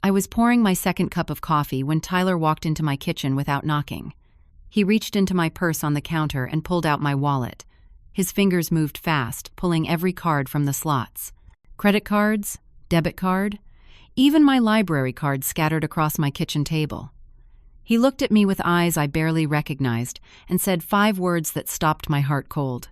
I was pouring my second cup of coffee when Tyler walked into my kitchen without knocking. He reached into my purse on the counter and pulled out my wallet. His fingers moved fast, pulling every card from the slots. Credit cards, debit card, even my library card scattered across my kitchen table. He looked at me with eyes I barely recognized and said 5 words that stopped my heart cold.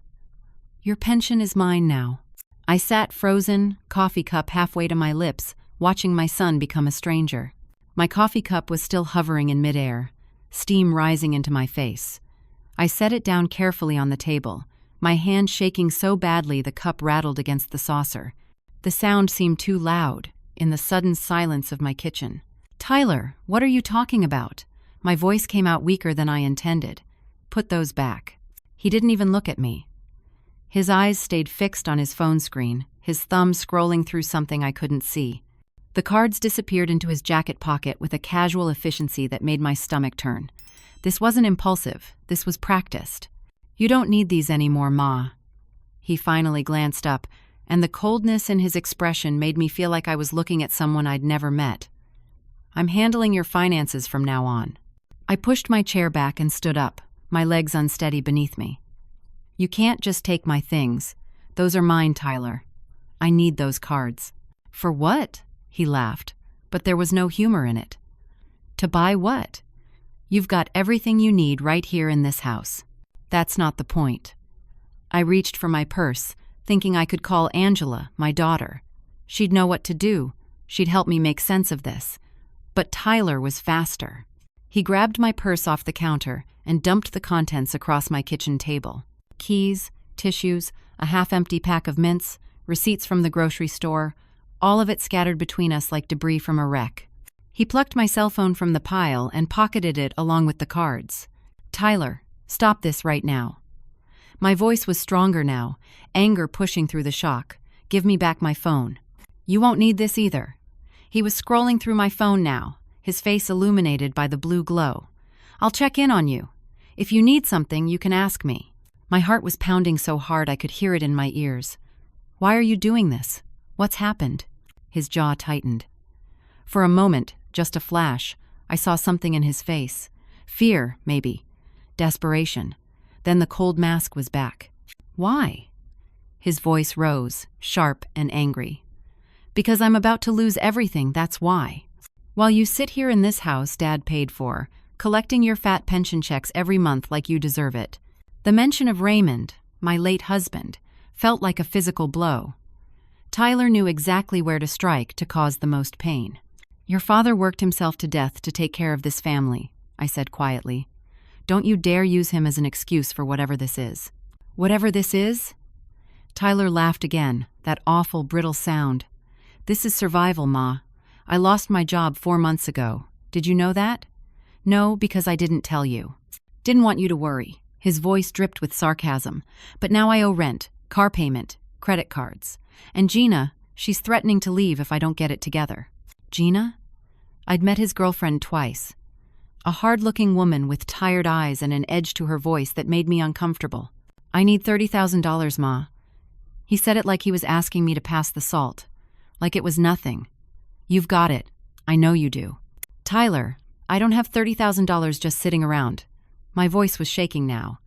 "Your pension is mine now." I sat frozen, coffee cup halfway to my lips, watching my son become a stranger. My coffee cup was still hovering in midair, steam rising into my face. I set it down carefully on the table, my hand shaking so badly the cup rattled against the saucer. The sound seemed too loud, in the sudden silence of my kitchen. "Tyler, what are you talking about?" My voice came out weaker than I intended. "Put those back." He didn't even look at me. His eyes stayed fixed on his phone screen, his thumb scrolling through something I couldn't see. The cards disappeared into his jacket pocket with a casual efficiency that made my stomach turn. This wasn't impulsive, this was practiced. "You don't need these anymore, Ma." He finally glanced up, and the coldness in his expression made me feel like I was looking at someone I'd never met. "I'm handling your finances from now on." I pushed my chair back and stood up, my legs unsteady beneath me. "You can't just take my things. Those are mine, Tyler. I need those cards." "For what?" He laughed, but there was no humor in it. "To buy what? You've got everything you need right here in this house." "That's not the point." I reached for my purse, thinking I could call Angela, my daughter. She'd know what to do. She'd help me make sense of this. But Tyler was faster. He grabbed my purse off the counter and dumped the contents across my kitchen table. Keys, tissues, a half-empty pack of mints, receipts from the grocery store, all of it scattered between us like debris from a wreck. He plucked my cell phone from the pile and pocketed it along with the cards. "Tyler, stop this right now." My voice was stronger now, anger pushing through the shock. "Give me back my phone." "You won't need this either." He was scrolling through my phone now, his face illuminated by the blue glow. "I'll check in on you. If you need something, you can ask me." My heart was pounding so hard I could hear it in my ears. "Why are you doing this? What's happened?" His jaw tightened. For a moment, just a flash, I saw something in his face. Fear, maybe. Desperation. Then the cold mask was back. "Why?" His voice rose, sharp and angry. "Because I'm about to lose everything, that's why. While you sit here in this house Dad paid for, collecting your fat pension checks every month like you deserve it." The mention of Raymond, my late husband, felt like a physical blow. Tyler knew exactly where to strike to cause the most pain. "Your father worked himself to death to take care of this family," I said quietly. "Don't you dare use him as an excuse for whatever this is." "Whatever this is?" Tyler laughed again, that awful, brittle sound. "This is survival, Ma. I lost my job 4 months ago. Did you know that?" "No, because I didn't tell you. Didn't want you to worry." His voice dripped with sarcasm. "But now I owe rent, car payment, credit cards. And Gina, she's threatening to leave if I don't get it together." "Gina?" I'd met his girlfriend twice. A hard-looking woman with tired eyes and an edge to her voice that made me uncomfortable. "I need $30,000, Ma." He said it like he was asking me to pass the salt. Like it was nothing. "You've got it. I know you do." "Tyler, I don't have $30,000 just sitting around." My voice was shaking now.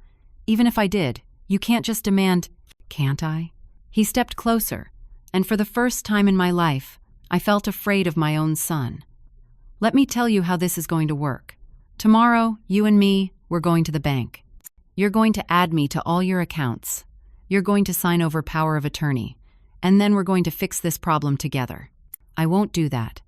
"Even if I did, you can't just demand—" "Can't I?" He stepped closer, and for the first time in my life, I felt afraid of my own son. "Let me tell you how this is going to work. Tomorrow, you and me, we're going to the bank. You're going to add me to all your accounts. You're going to sign over power of attorney, and then we're going to fix this problem together." "I won't do that."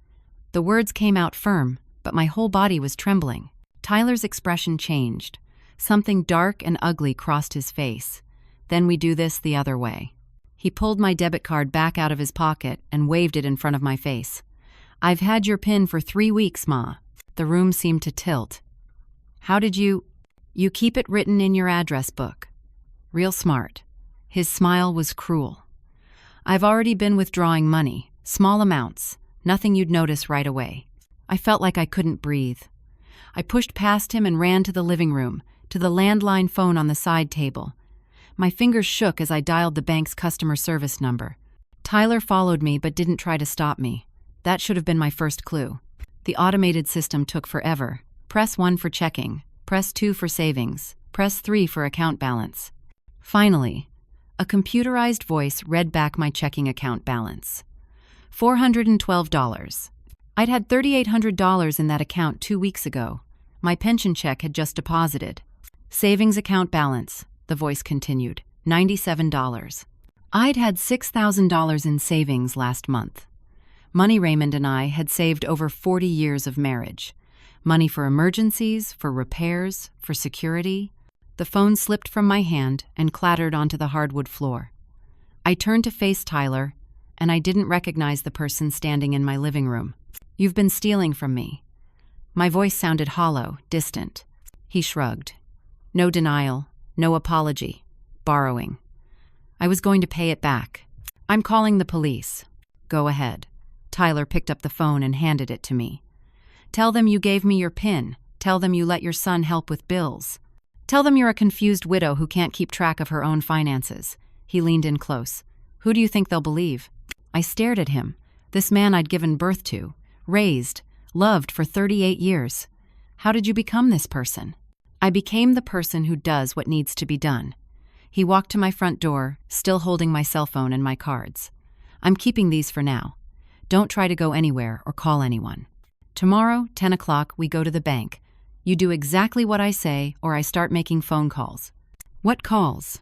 The words came out firm, but my whole body was trembling. Tyler's expression changed. Something dark and ugly crossed his face. "Then we do this the other way." He pulled my debit card back out of his pocket and waved it in front of my face. "I've had your PIN for 3 weeks, Ma." The room seemed to tilt. "How did you—" "You keep it written in your address book." "Real smart." His smile was cruel. "I've already been withdrawing money, small amounts, nothing you'd notice right away." I felt like I couldn't breathe. I pushed past him and ran to the living room, to the landline phone on the side table. My fingers shook as I dialed the bank's customer service number. Tyler followed me but didn't try to stop me. That should have been my first clue. The automated system took forever. Press 1 for checking, press 2 for savings, press 3 for account balance. Finally, a computerized voice read back my checking account balance. $412. I'd had $3,800 in that account 2 weeks ago. My pension check had just deposited. Savings account balance, the voice continued, $97. I'd had $6,000 in savings last month. Money Raymond and I had saved over 40 years of marriage. Money for emergencies, for repairs, for security. The phone slipped from my hand and clattered onto the hardwood floor. I turned to face Tyler, and I didn't recognize the person standing in my living room. "You've been stealing from me." My voice sounded hollow, distant. He shrugged. No denial, no apology. Borrowing. I was going to pay it back. "I'm calling the police." "Go ahead." Tyler picked up the phone and handed it to me. "Tell them you gave me your PIN. Tell them you let your son help with bills. Tell them you're a confused widow who can't keep track of her own finances." He leaned in close. "Who do you think they'll believe?" I stared at him. This man I'd given birth to, raised, loved for 38 years. How did you become this person? "I became the person who does what needs to be done." He walked to my front door, still holding my cell phone and my cards. "I'm keeping these for now. Don't try to go anywhere or call anyone. Tomorrow, 10 o'clock, we go to the bank. You do exactly what I say, or I start making phone calls." "What calls?"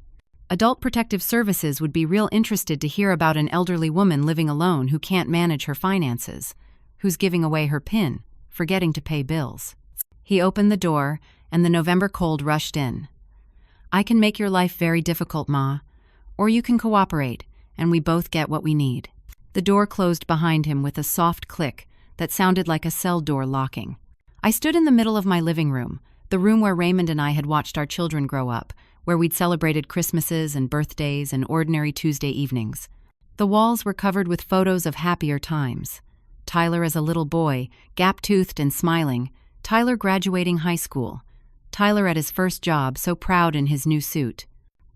"Adult Protective Services would be real interested to hear about an elderly woman living alone who can't manage her finances, who's giving away her PIN, forgetting to pay bills." He opened the door, and the November cold rushed in. "I can make your life very difficult, Ma. Or you can cooperate, and we both get what we need." The door closed behind him with a soft click that sounded like a cell door locking. I stood in the middle of my living room, the room where Raymond and I had watched our children grow up, where we'd celebrated Christmases and birthdays and ordinary Tuesday evenings. The walls were covered with photos of happier times. Tyler as a little boy, gap-toothed and smiling. Tyler graduating high school. Tyler at his first job, so proud in his new suit.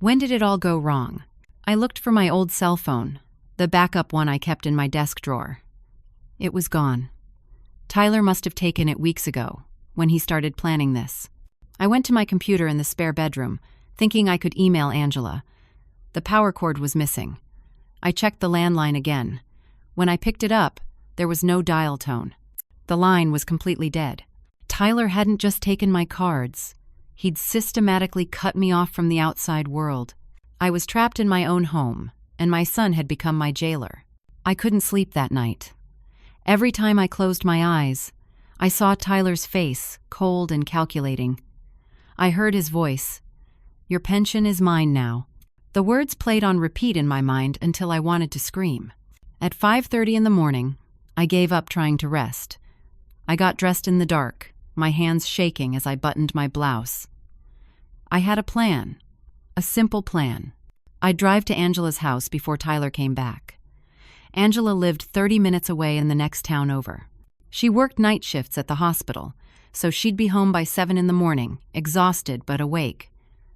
When did it all go wrong? I looked for my old cell phone, the backup one I kept in my desk drawer. It was gone. Tyler must have taken it weeks ago, when he started planning this. I went to my computer in the spare bedroom, thinking I could email Angela. The power cord was missing. I checked the landline again. When I picked it up, there was no dial tone. The line was completely dead. Tyler hadn't just taken my cards. He'd systematically cut me off from the outside world. I was trapped in my own home, and my son had become my jailer. I couldn't sleep that night. Every time I closed my eyes, I saw Tyler's face, cold and calculating. I heard his voice. "Your pension is mine now." The words played on repeat in my mind until I wanted to scream. At 5:30 in the morning, I gave up trying to rest. I got dressed in the dark, my hands shaking as I buttoned my blouse. I had a plan, a simple plan. I'd drive to Angela's house before Tyler came back. Angela lived 30 minutes away in the next town over. She worked night shifts at the hospital, so she'd be home by 7 in the morning, exhausted but awake.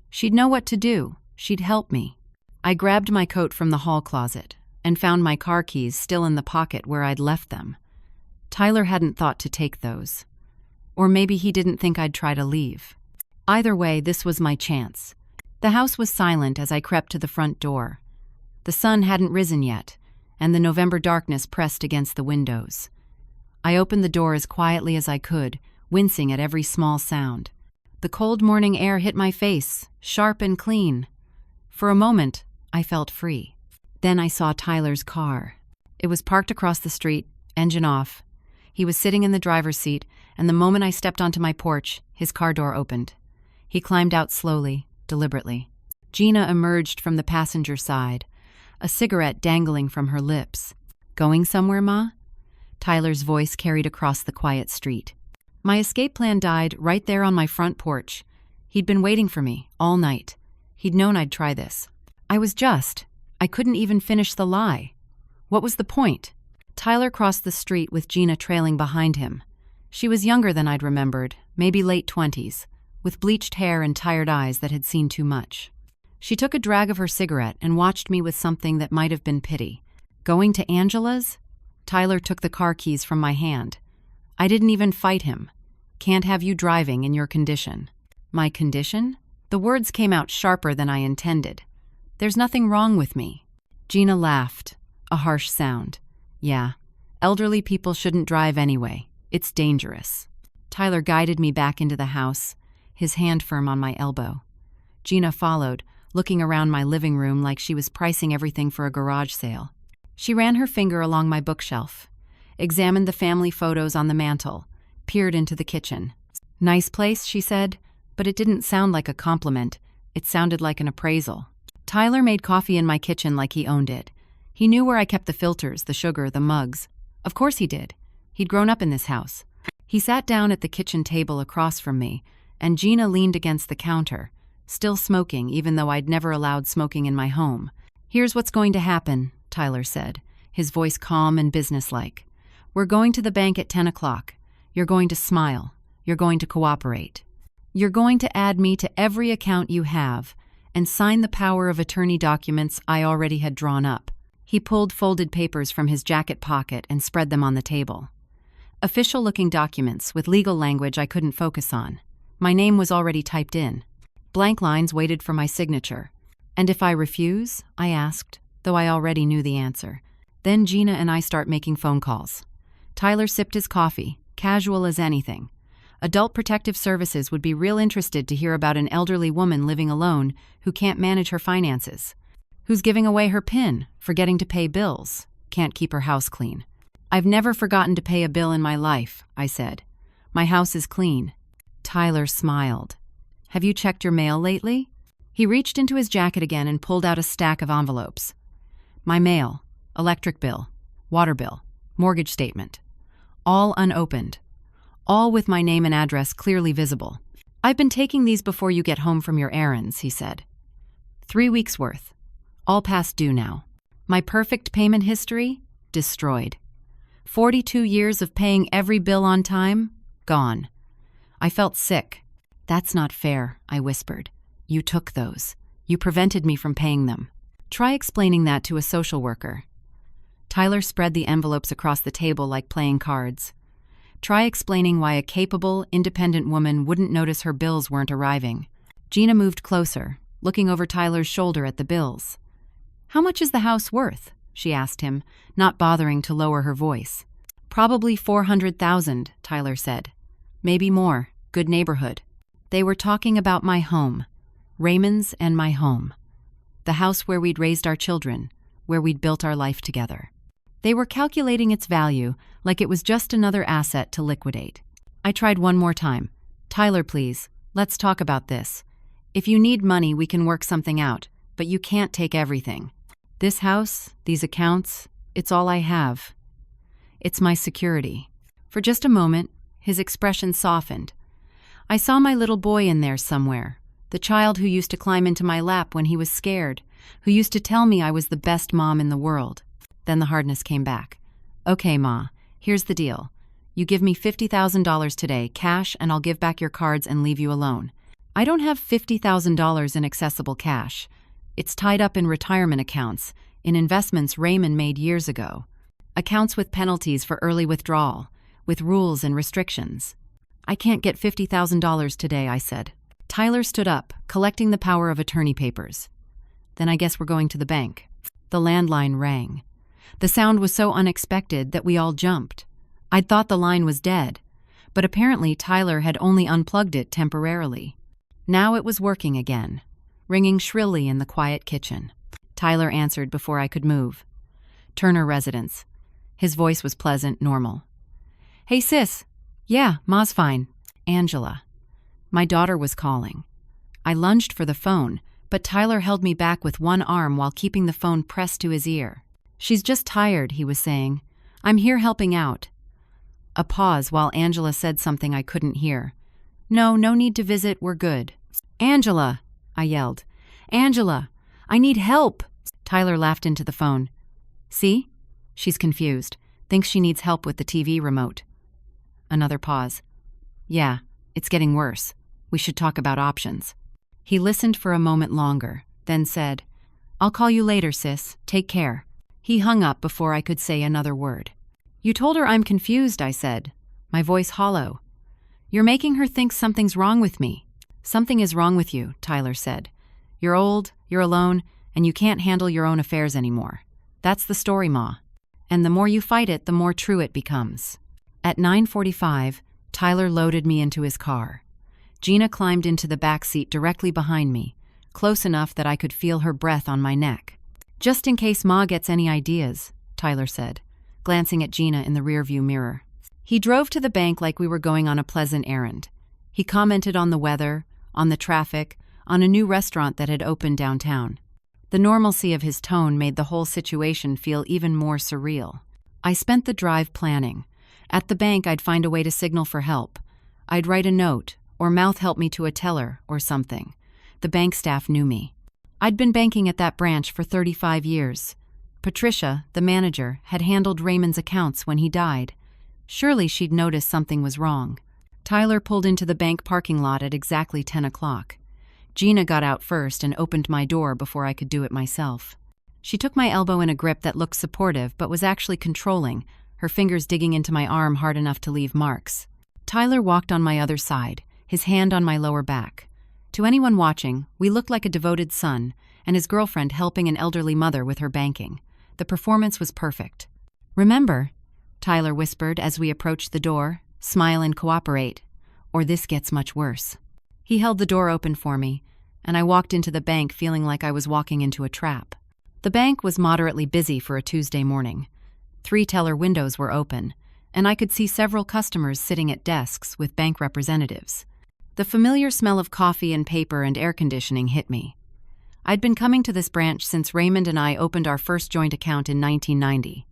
She'd know what to do. She'd help me. I grabbed my coat from the hall closet and found my car keys still in the pocket where I'd left them. Tyler hadn't thought to take those. Or maybe he didn't think I'd try to leave. Either way, this was my chance. The house was silent as I crept to the front door. The sun hadn't risen yet, and the November darkness pressed against the windows. I opened the door as quietly as I could, wincing at every small sound. The cold morning air hit my face, sharp and clean. For a moment, I felt free. Then I saw Tyler's car. It was parked across the street, engine off. He was sitting in the driver's seat, and the moment I stepped onto my porch, his car door opened. He climbed out slowly, deliberately. Gina emerged from the passenger side, a cigarette dangling from her lips. "Going somewhere, Ma?" Tyler's voice carried across the quiet street. My escape plan died right there on my front porch. He'd been waiting for me all night. He'd known I'd try this. I couldn't even finish the lie. What was the point? Tyler crossed the street with Gina trailing behind him. She was younger than I'd remembered, maybe late 20s, with bleached hair and tired eyes that had seen too much. She took a drag of her cigarette and watched me with something that might have been pity. Going to Angela's? Tyler took the car keys from my hand. I didn't even fight him. Can't have you driving in your condition. My condition? The words came out sharper than I intended. There's nothing wrong with me. Gina laughed, a harsh sound. Yeah, elderly people shouldn't drive anyway. It's dangerous. Tyler guided me back into the house, his hand firm on my elbow. Gina followed, looking around my living room like she was pricing everything for a garage sale. She ran her finger along my bookshelf, examined the family photos on the mantel, peered into the kitchen. Nice place, she said, but it didn't sound like a compliment. It sounded like an appraisal. Tyler made coffee in my kitchen like he owned it. He knew where I kept the filters, the sugar, the mugs. Of course he did. He'd grown up in this house. He sat down at the kitchen table across from me, and Gina leaned against the counter, still smoking even though I'd never allowed smoking in my home. Here's what's going to happen, Tyler said, his voice calm and businesslike. We're going to the bank at 10 o'clock. You're going to smile. You're going to cooperate. You're going to add me to every account you have and sign the power of attorney documents I already had drawn up. He pulled folded papers from his jacket pocket and spread them on the table. Official-looking documents with legal language I couldn't focus on. My name was already typed in. Blank lines waited for my signature. And if I refuse? I asked, though I already knew the answer. Then Gina and I start making phone calls. Tyler sipped his coffee, casual as anything. Adult Protective Services would be real interested to hear about an elderly woman living alone who can't manage her finances, who's giving away her PIN, forgetting to pay bills, can't keep her house clean. I've never forgotten to pay a bill in my life, I said. My house is clean. Tyler smiled. Have you checked your mail lately? He reached into his jacket again and pulled out a stack of envelopes. My mail, electric bill, water bill, mortgage statement. All unopened. All with my name and address clearly visible. I've been taking these before you get home from your errands, he said. 3 weeks' worth. All past due now. My perfect payment history? Destroyed. 42 years of paying every bill on time? Gone. I felt sick. That's not fair, I whispered. You took those. You prevented me from paying them. Try explaining that to a social worker. Tyler spread the envelopes across the table like playing cards. Try explaining why a capable, independent woman wouldn't notice her bills weren't arriving. Gina moved closer, looking over Tyler's shoulder at the bills. How much is the house worth? She asked him, not bothering to lower her voice. Probably $400,000, Tyler said. Maybe more. Good neighborhood. They were talking about my home. Raymond's and my home. The house where we'd raised our children, where we'd built our life together. They were calculating its value like it was just another asset to liquidate. I tried one more time. Tyler, please, let's talk about this. If you need money, we can work something out, but you can't take everything. This house, these accounts, it's all I have. It's my security. For just a moment, his expression softened. I saw my little boy in there somewhere, the child who used to climb into my lap when he was scared, who used to tell me I was the best mom in the world. Then the hardness came back. Okay, Ma, here's the deal. You give me $50,000 today, cash, and I'll give back your cards and leave you alone. I don't have $50,000 in accessible cash. It's tied up in retirement accounts, in investments Raymond made years ago. Accounts with penalties for early withdrawal, with rules and restrictions. I can't get $50,000 today, I said. Tyler stood up, collecting the power of attorney papers. Then I guess we're going to the bank. The landline rang. The sound was so unexpected that we all jumped. I'd thought the line was dead, but apparently Tyler had only unplugged it temporarily. Now it was working again, ringing shrilly in the quiet kitchen. Tyler answered before I could move. Turner residence. His voice was pleasant, normal. Hey, sis. Yeah, Ma's fine. Angela. My daughter was calling. I lunged for the phone, but Tyler held me back with one arm while keeping the phone pressed to his ear. She's just tired, he was saying. I'm here helping out. A pause while Angela said something I couldn't hear. No need to visit, we're good. Angela, I yelled. Angela, I need help. Tyler laughed into the phone. See? She's confused. Thinks she needs help with the TV remote. Another pause. Yeah, it's getting worse. We should talk about options. He listened for a moment longer, then said, I'll call you later, sis. Take care. He hung up before I could say another word. You told her I'm confused, I said. my voice hollow. "You're making her think something's wrong with me." "Something is wrong with you," Tyler said. "You're old, you're alone, and you can't handle your own affairs anymore. That's the story, Ma. And the more you fight it, the more true it becomes." At 9:45, Tyler loaded me into his car. Gina climbed into the back seat directly behind me, close enough that I could feel her breath on my neck. "Just in case Ma gets any ideas," Tyler said, glancing at Gina in the rearview mirror. He drove to the bank like we were going on a pleasant errand. He commented on the weather, on the traffic, on a new restaurant that had opened downtown. The normalcy of his tone made the whole situation feel even more surreal. I spent the drive planning. At the bank, I'd find a way to signal for help. I'd write a note, or mouth help me to a teller, or something. The bank staff knew me. I'd been banking at that branch for 35 years. Patricia, the manager, had handled Raymond's accounts when he died. Surely she'd noticed something was wrong. Tyler pulled into the bank parking lot at exactly 10 o'clock. Gina got out first and opened my door before I could do it myself. She took my elbow in a grip that looked supportive but was actually controlling, her fingers digging into my arm hard enough to leave marks. Tyler walked on my other side, his hand on my lower back. To anyone watching, we looked like a devoted son, and his girlfriend helping an elderly mother with her banking. The performance was perfect. "Remember," Tyler whispered as we approached the door, "smile and cooperate, or this gets much worse." He held the door open for me, and I walked into the bank feeling like I was walking into a trap. The bank was moderately busy for a Tuesday morning. 3 teller windows were open, and I could see several customers sitting at desks with bank representatives. The familiar smell of coffee and paper and air conditioning hit me. I'd been coming to this branch since Raymond and I opened our first joint account in 1990.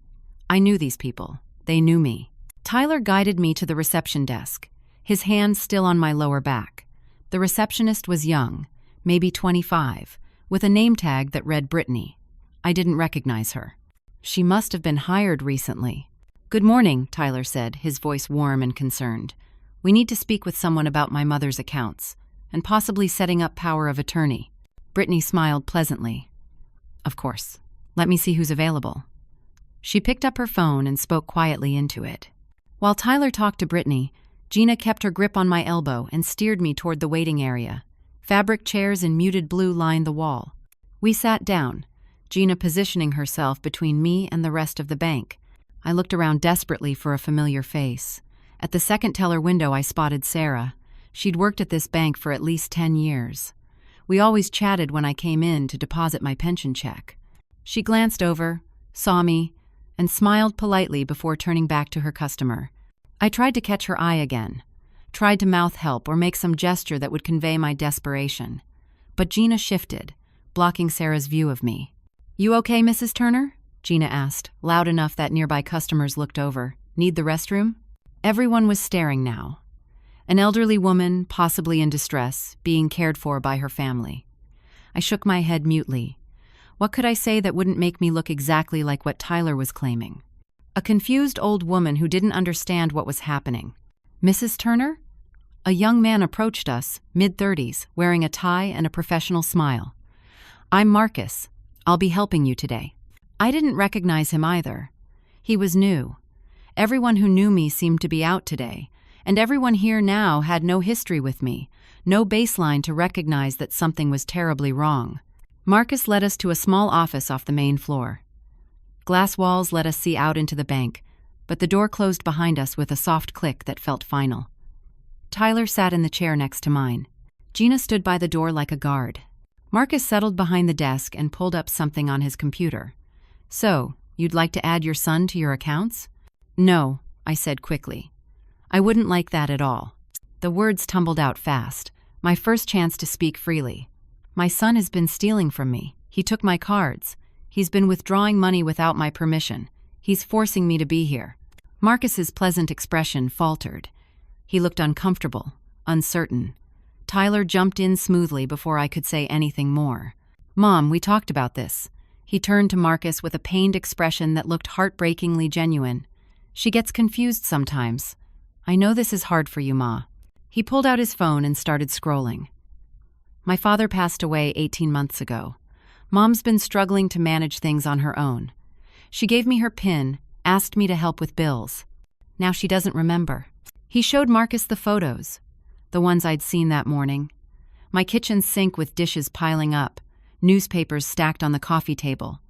I knew these people. They knew me. Tyler guided me to the reception desk, his hand still on my lower back. The receptionist was young, maybe 25, with a name tag that read Brittany. I didn't recognize her. She must have been hired recently. "Good morning," Tyler said, his voice warm and concerned. "We need to speak with someone about my mother's accounts, and possibly setting up power of attorney." Brittany smiled pleasantly. "Of course. Let me see who's available." She picked up her phone and spoke quietly into it. While Tyler talked to Brittany, Gina kept her grip on my elbow and steered me toward the waiting area. Fabric chairs in muted blue lined the wall. We sat down, Gina positioning herself between me and the rest of the bank. I looked around desperately for a familiar face. At the second teller window, I spotted Sarah. She'd worked at this bank for at least 10 years. We always chatted when I came in to deposit my pension check. She glanced over, saw me, and smiled politely before turning back to her customer. I tried to catch her eye again, tried to mouth help or make some gesture that would convey my desperation. But Gina shifted, blocking Sarah's view of me. "You okay, Mrs. Turner?" Gina asked, loud enough that nearby customers looked over. "Need the restroom?" Everyone was staring now. An elderly woman, possibly in distress, being cared for by her family. I shook my head mutely. What could I say that wouldn't make me look exactly like what Tyler was claiming? A confused old woman who didn't understand what was happening. "Mrs. Turner?" A young man approached us, mid-30s, wearing a tie and a professional smile. "I'm Marcus. I'll be helping you today." I didn't recognize him either. He was new. Everyone who knew me seemed to be out today, and everyone here now had no history with me, no baseline to recognize that something was terribly wrong. Marcus led us to a small office off the main floor. Glass walls let us see out into the bank, but the door closed behind us with a soft click that felt final. Tyler sat in the chair next to mine. Gina stood by the door like a guard. Marcus settled behind the desk and pulled up something on his computer. "So, you'd like to add your son to your accounts?" "No," I said quickly. "I wouldn't like that at all." The words tumbled out fast, my first chance to speak freely. "My son has been stealing from me. He took my cards. He's been withdrawing money without my permission. He's forcing me to be here." Marcus's pleasant expression faltered. He looked uncomfortable, uncertain. Tyler jumped in smoothly before I could say anything more. "Mom, we talked about this." He turned to Marcus with a pained expression that looked heartbreakingly genuine. "She gets confused sometimes. I know this is hard for you, Ma." He pulled out his phone and started scrolling. "My father passed away 18 months ago. Mom's been struggling to manage things on her own. She gave me her PIN, asked me to help with bills. Now she doesn't remember." He showed Marcus the photos, the ones I'd seen that morning. My kitchen sink with dishes piling up, newspapers stacked on the coffee table,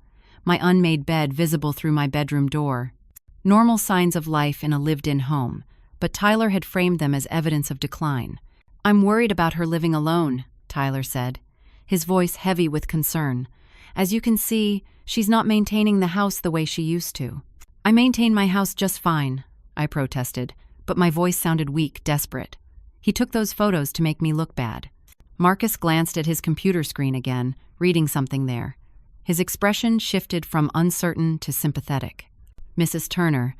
my unmade bed visible through my bedroom door. Normal signs of life in a lived-in home, but Tyler had framed them as evidence of decline. "I'm worried about her living alone," Tyler said, his voice heavy with concern. "As you can see, she's not maintaining the house the way she used to." "I maintain my house just fine," I protested, but my voice sounded weak, desperate. He took those photos to make me look bad. Marcus glanced at his computer screen again, reading something there. His expression shifted from uncertain to sympathetic. "Mrs. Turner,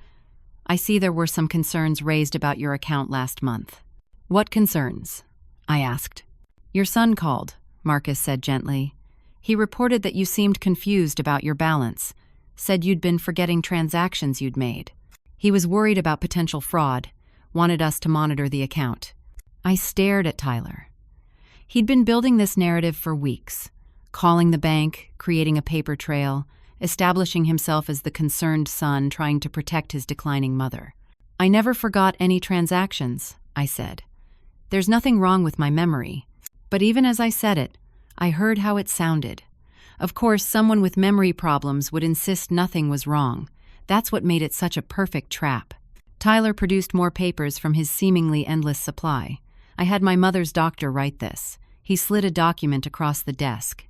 I see there were some concerns raised about your account last month." "What concerns?" I asked. "Your son called," Marcus said gently. "He reported that you seemed confused about your balance, said you'd been forgetting transactions you'd made. He was worried about potential fraud, wanted us to monitor the account." I stared at Tyler. He'd been building this narrative for weeks, calling the bank, creating a paper trail, establishing himself as the concerned son trying to protect his declining mother. "I never forgot any transactions," I said. "There's nothing wrong with my memory." But even as I said it, I heard how it sounded. Of course, someone with memory problems would insist nothing was wrong. That's what made it such a perfect trap. Tyler produced more papers from his seemingly endless supply. I had my mother's doctor write this. He slid a document across the desk.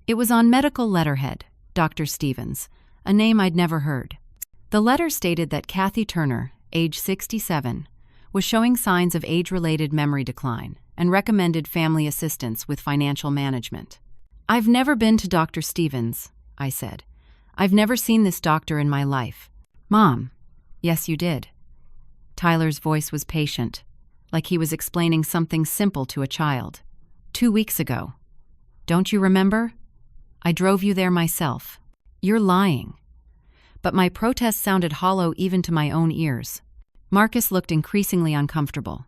It was on medical letterhead, Dr. Stevens, a name I'd never heard. The letter stated that Kathy Turner, age 67, was showing signs of age-related memory decline and recommended family assistance with financial management. "I've never been to Dr. Stevens," I said. "I've never seen this doctor in my life." "Mom, yes you did." Tyler's voice was patient, like he was explaining something simple to a child. "2 weeks ago. Don't you remember? I drove you there myself." "You're lying." But my protest sounded hollow even to my own ears. Marcus looked increasingly uncomfortable.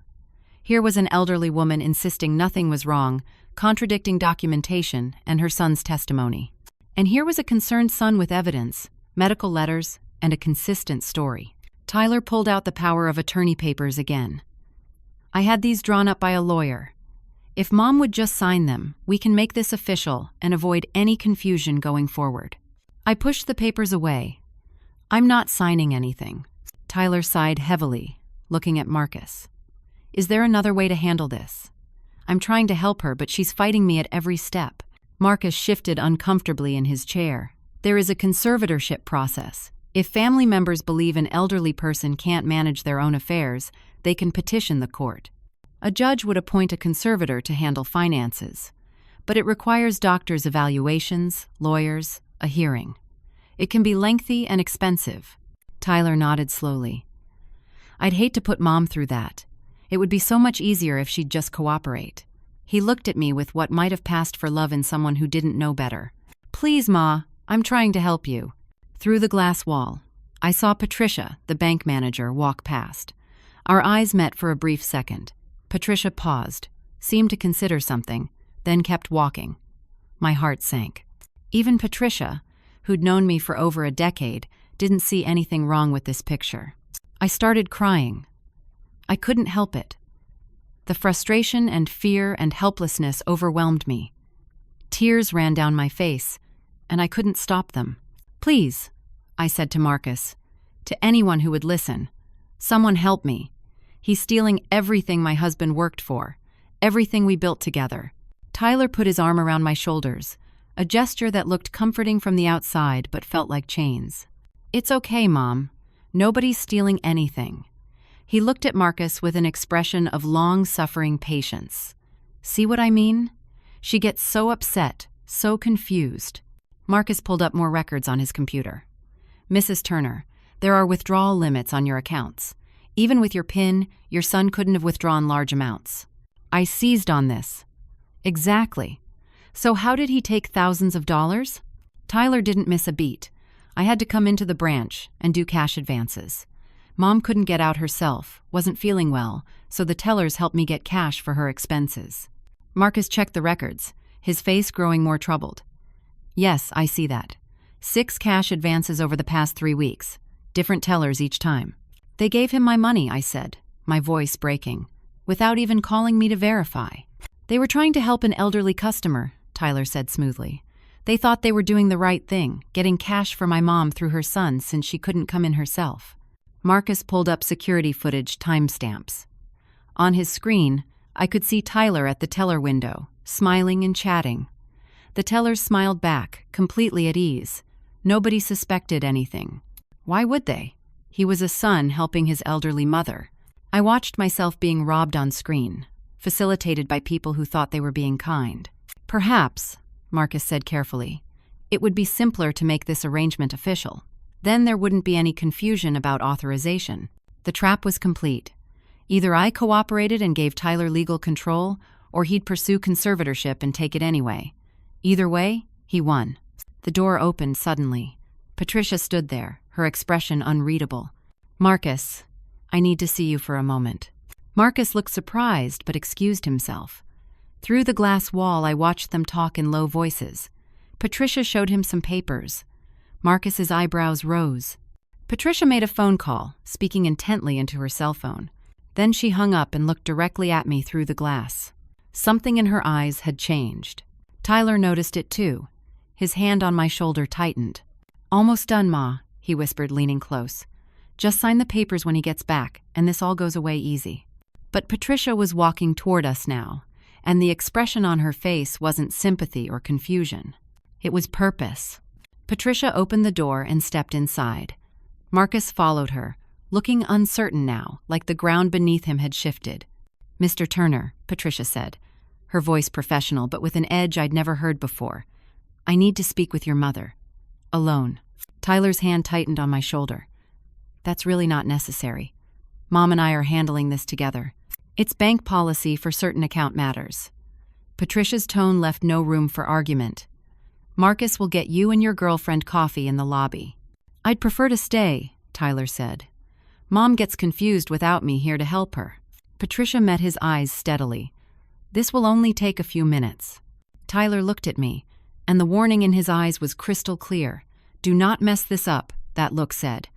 Here was an elderly woman insisting nothing was wrong, contradicting documentation and her son's testimony. And here was a concerned son with evidence, medical letters, and a consistent story. Tyler pulled out the power of attorney papers again. "I had these drawn up by a lawyer. If Mom would just sign them, we can make this official and avoid any confusion going forward." I pushed the papers away. "I'm not signing anything." Tyler sighed heavily, looking at Marcus. "Is there another way to handle this? I'm trying to help her, but she's fighting me at every step." Marcus shifted uncomfortably in his chair. "There is a conservatorship process. If family members believe an elderly person can't manage their own affairs, they can petition the court. A judge would appoint a conservator to handle finances, but it requires doctors' evaluations, lawyers, a hearing. It can be lengthy and expensive." Tyler nodded slowly. "I'd hate to put Mom through that. It would be so much easier if she'd just cooperate." He looked at me with what might have passed for love in someone who didn't know better. "Please, Ma, I'm trying to help you." Through the glass wall, I saw Patricia, the bank manager, walk past. Our eyes met for a brief second. Patricia paused, seemed to consider something, then kept walking. My heart sank. Even Patricia, who'd known me for over a decade, didn't see anything wrong with this picture. I started crying. I couldn't help it. The frustration and fear and helplessness overwhelmed me. Tears ran down my face, and I couldn't stop them. "Please," I said to Marcus, "to anyone who would listen, someone help me. He's stealing everything my husband worked for, everything we built together." Tyler put his arm around my shoulders, a gesture that looked comforting from the outside but felt like chains. "It's okay, Mom. Nobody's stealing anything." He looked at Marcus with an expression of long-suffering patience. "See what I mean? She gets so upset, so confused." Marcus pulled up more records on his computer. "Mrs. Turner, there are withdrawal limits on your accounts. Even with your PIN, your son couldn't have withdrawn large amounts." I seized on this. "Exactly. So how did he take thousands of dollars?" Tyler didn't miss a beat. I had to come into the branch and do cash advances. Mom couldn't get out herself, wasn't feeling well, so the tellers helped me get cash for her expenses. Marcus checked the records, his face growing more troubled. "Yes, I see that. 6 cash advances over the past 3 weeks. Different tellers each time." "They gave him my money," I said. my voice breaking, without even calling me to verify. They were trying to help an elderly customer, Tyler said smoothly. They thought they were doing the right thing, getting cash for my mom through her son since she couldn't come in herself. Marcus pulled up security footage timestamps. On his screen, I could see Tyler at the teller window, smiling and chatting. The tellers smiled back, completely at ease. Nobody suspected anything. Why would they? He was a son helping his elderly mother. I watched myself being robbed on screen, facilitated by people who thought they were being kind. Perhaps, Marcus said carefully, it would be simpler to make this arrangement official. Then there wouldn't be any confusion about authorization. The trap was complete. Either I cooperated and gave Tyler legal control, or he'd pursue conservatorship and take it anyway. Either way, he won. The door opened suddenly. Patricia stood there, her expression unreadable. "Marcus, I need to see you for a moment." Marcus looked surprised but excused himself. Through the glass wall, I watched them talk in low voices. Patricia showed him some papers. Marcus's eyebrows rose. Patricia made a phone call, speaking intently into her cell phone. Then she hung up and looked directly at me through the glass. Something in her eyes had changed. Tyler noticed it too. His hand on my shoulder tightened. "Almost done, Ma," he whispered, leaning close. "Just sign the papers when he gets back, and this all goes away easy." But Patricia was walking toward us now, and the expression on her face wasn't sympathy or confusion. It was purpose. Patricia opened the door and stepped inside. Marcus followed her, looking uncertain now, like the ground beneath him had shifted. "Mr. Turner," Patricia said, her voice professional but with an edge I'd never heard before. "I need to speak with your mother. Alone." Tyler's hand tightened on my shoulder. "That's really not necessary. Mom and I are handling this together. It's bank policy for certain account matters." Patricia's tone left no room for argument. "Marcus will get you and your girlfriend coffee in the lobby." "I'd prefer to stay," Tyler said. "Mom gets confused without me here to help her." Patricia met his eyes steadily. "This will only take a few minutes." Tyler looked at me, and the warning in his eyes was crystal clear. "Do not mess this up," that look said.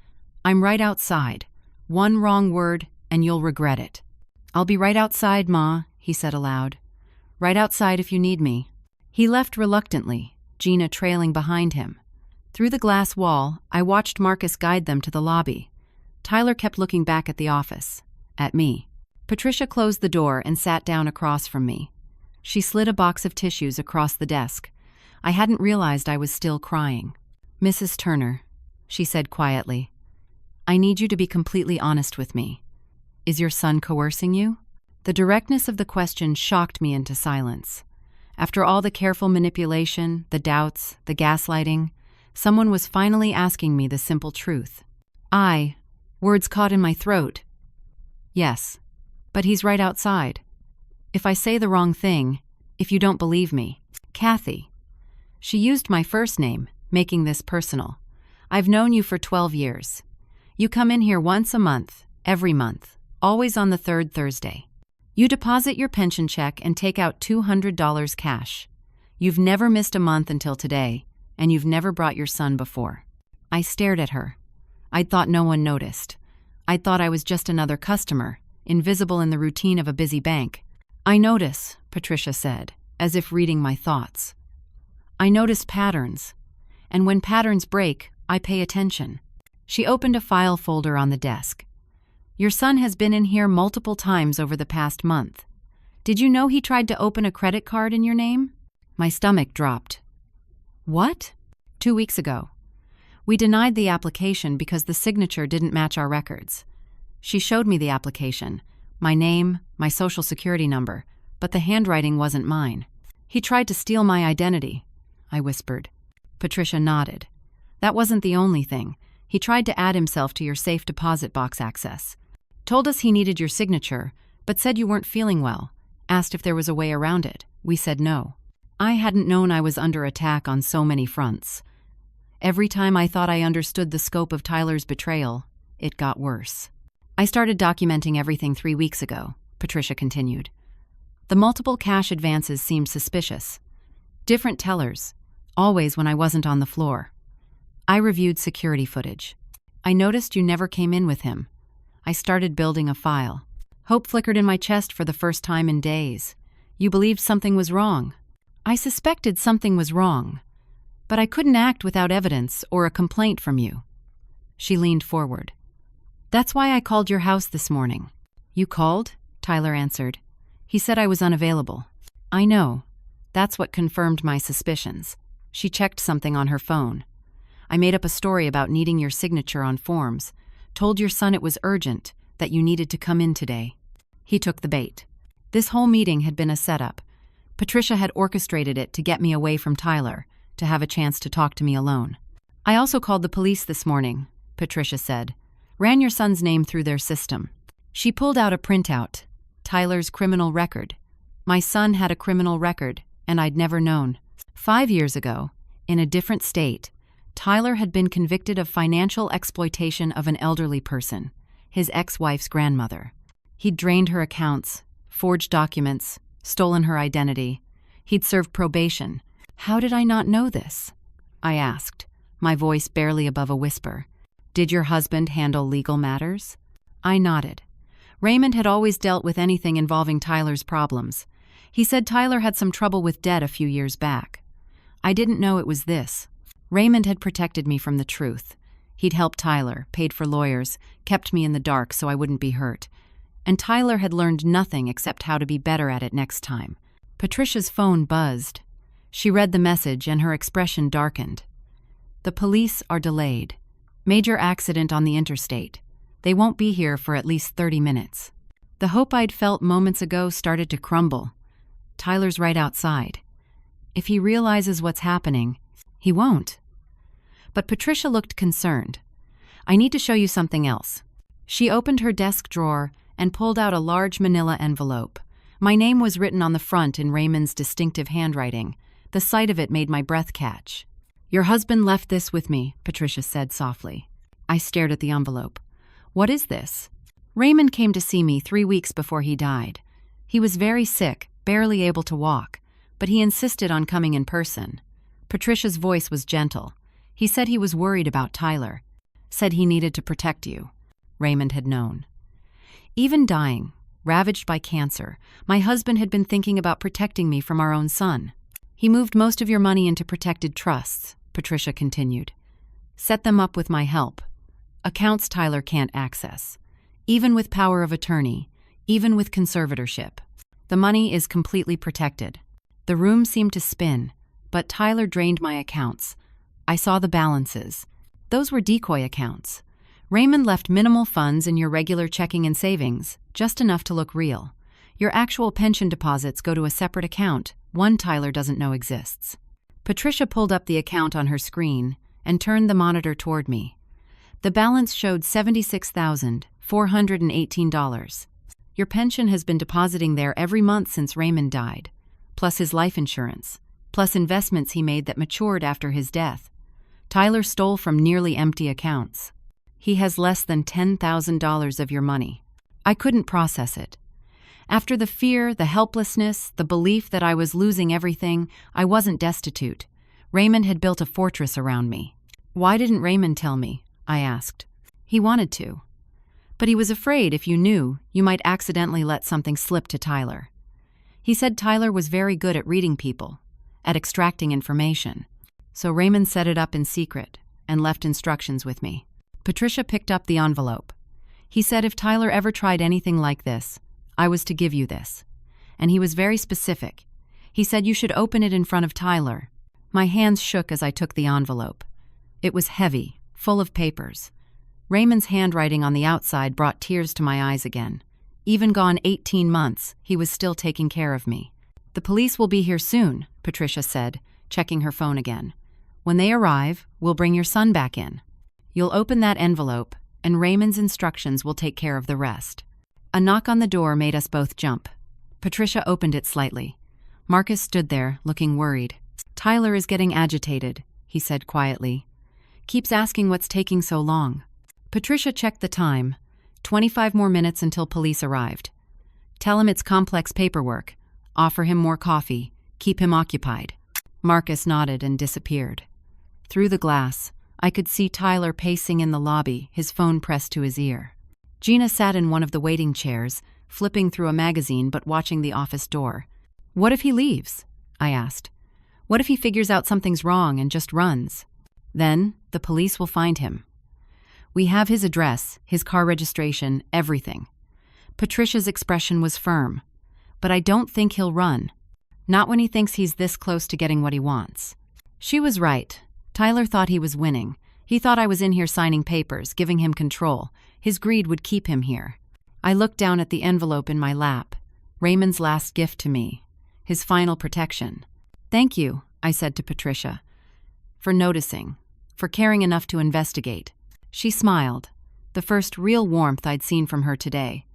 "I'm right outside. One wrong word, and you'll regret it." "I'll be right outside, Ma," he said aloud. "Right outside if you need me." He left reluctantly, Gina trailing behind him. Through the glass wall, I watched Marcus guide them to the lobby. Tyler kept looking back at the office, at me. Patricia closed the door and sat down across from me. She slid a box of tissues across the desk. I hadn't realized I was still crying. "Mrs. Turner," she said quietly, "I need you to be completely honest with me. Is your son coercing you?" The directness of the question shocked me into silence. After all the careful manipulation, the doubts, the gaslighting, someone was finally asking me the simple truth. Words caught in my throat. "Yes, but he's right outside. If I say the wrong thing, if you don't believe me." "Kathy." She used my first name, making this personal. "I've known you for 12 years. You come in here once a month, every month, always on the third Thursday. You deposit your pension check and take out $200 cash. You've never missed a month until today, and you've never brought your son before." I stared at her. I'd thought no one noticed. I'd thought I was just another customer, invisible in the routine of a busy bank. "I notice," Patricia said, as if reading my thoughts. "I notice patterns, and when patterns break, I pay attention." She opened a file folder on the desk. "Your son has been in here multiple times over the past month. Did you know he tried to open a credit card in your name?" My stomach dropped. "What?" 2 weeks ago. We denied the application because the signature didn't match our records. She showed me the application, my name, my social security number, but the handwriting wasn't mine. "He tried to steal my identity," I whispered. Patricia nodded. "That wasn't the only thing. He tried to add himself to your safe deposit box access. Told us he needed your signature, but said you weren't feeling well. Asked if there was a way around it. We said no." I hadn't known I was under attack on so many fronts. Every time I thought I understood the scope of Tyler's betrayal, it got worse. "I started documenting everything 3 weeks ago," Patricia continued. "The multiple cash advances seemed suspicious. Different tellers, always when I wasn't on the floor. I reviewed security footage. I noticed you never came in with him. I started building a file. Hope flickered in my chest for the first time in days. You believed something was wrong. I suspected something was wrong, but I couldn't act without evidence or a complaint from you. She leaned forward. That's why I called your house this morning. You called? Tyler answered. He said I was unavailable. I know. That's what confirmed my suspicions. She checked something on her phone. I made up a story about needing your signature on forms, told your son it was urgent, that you needed to come in today. He took the bait. This whole meeting had been a setup. Patricia had orchestrated it to get me away from Tyler, to have a chance to talk to me alone. I also called the police this morning, Patricia said. Ran your son's name through their system. She pulled out a printout. Tyler's criminal record. My son had a criminal record, and I'd never known. 5 years ago, in a different state, Tyler had been convicted of financial exploitation of an elderly person, his ex-wife's grandmother. He'd drained her accounts, forged documents, stolen her identity. He'd served probation. How did I not know this? I asked, my voice barely above a whisper. Did your husband handle legal matters? I nodded. Raymond had always dealt with anything involving Tyler's problems. He said Tyler had some trouble with debt a few years back. I didn't know it was this. Raymond had protected me from the truth. He'd helped Tyler, paid for lawyers, kept me in the dark so I wouldn't be hurt. And Tyler had learned nothing except how to be better at it next time. Patricia's phone buzzed. She read the message and her expression darkened. The police are delayed. Major accident on the interstate. They won't be here for at least 30 minutes. The hope I'd felt moments ago started to crumble. Tyler's right outside. If he realizes what's happening, he won't. But Patricia looked concerned. I need to show you something else. She opened her desk drawer and pulled out a large manila envelope. My name was written on the front in Raymond's distinctive handwriting. The sight of it made my breath catch. Your husband left this with me, Patricia said softly. I stared at the envelope. What is this? Raymond came to see me 3 weeks before he died. He was very sick, barely able to walk, but he insisted on coming in person. Patricia's voice was gentle. He said he was worried about Tyler. Said he needed to protect you. Raymond had known. Even dying, ravaged by cancer, my husband had been thinking about protecting me from our own son. He moved most of your money into protected trusts, Patricia continued. Set them up with my help. Accounts Tyler can't access. Even with power of attorney, even with conservatorship. The money is completely protected. The room seemed to spin, but Tyler drained my accounts. I saw the balances. Those were decoy accounts. Raymond left minimal funds in your regular checking and savings, just enough to look real. Your actual pension deposits go to a separate account, one Tyler doesn't know exists. Patricia pulled up the account on her screen and turned the monitor toward me. The balance showed $76,418. Your pension has been depositing there every month since Raymond died, plus his life insurance, plus investments he made that matured after his death. Tyler stole from nearly empty accounts. He has less than $10,000 of your money. I couldn't process it. After the fear, the helplessness, the belief that I was losing everything, I wasn't destitute. Raymond had built a fortress around me. Why didn't Raymond tell me? I asked. He wanted to. But he was afraid if you knew, you might accidentally let something slip to Tyler. He said Tyler was very good at reading people, at extracting information. So Raymond set it up in secret and left instructions with me. Patricia picked up the envelope. He said if Tyler ever tried anything like this, I was to give you this. And he was very specific. He said you should open it in front of Tyler. My hands shook as I took the envelope. It was heavy, full of papers. Raymond's handwriting on the outside brought tears to my eyes again. Even gone 18 months, he was still taking care of me. The police will be here soon, Patricia said, checking her phone again. When they arrive, we'll bring your son back in. You'll open that envelope, and Raymond's instructions will take care of the rest. A knock on the door made us both jump. Patricia opened it slightly. Marcus stood there, looking worried. Tyler is getting agitated, he said quietly. Keeps asking what's taking so long. Patricia checked the time. 25 more minutes until police arrived. Tell him it's complex paperwork. Offer him more coffee. Keep him occupied. Marcus nodded and disappeared. Through the glass, I could see Tyler pacing in the lobby, his phone pressed to his ear. Gina sat in one of the waiting chairs, flipping through a magazine but watching the office door. "What if he leaves?" I asked. "What if he figures out something's wrong and just runs? Then the police will find him. We have his address, his car registration, everything." Patricia's expression was firm. "But I don't think he'll run. Not when he thinks he's this close to getting what he wants." She was right. Tyler thought he was winning. He thought I was in here signing papers, giving him control. His greed would keep him here. I looked down at the envelope in my lap. Raymond's last gift to me. His final protection. "Thank you," I said to Patricia, "for noticing, for caring enough to investigate." She smiled, the first real warmth I'd seen from her today.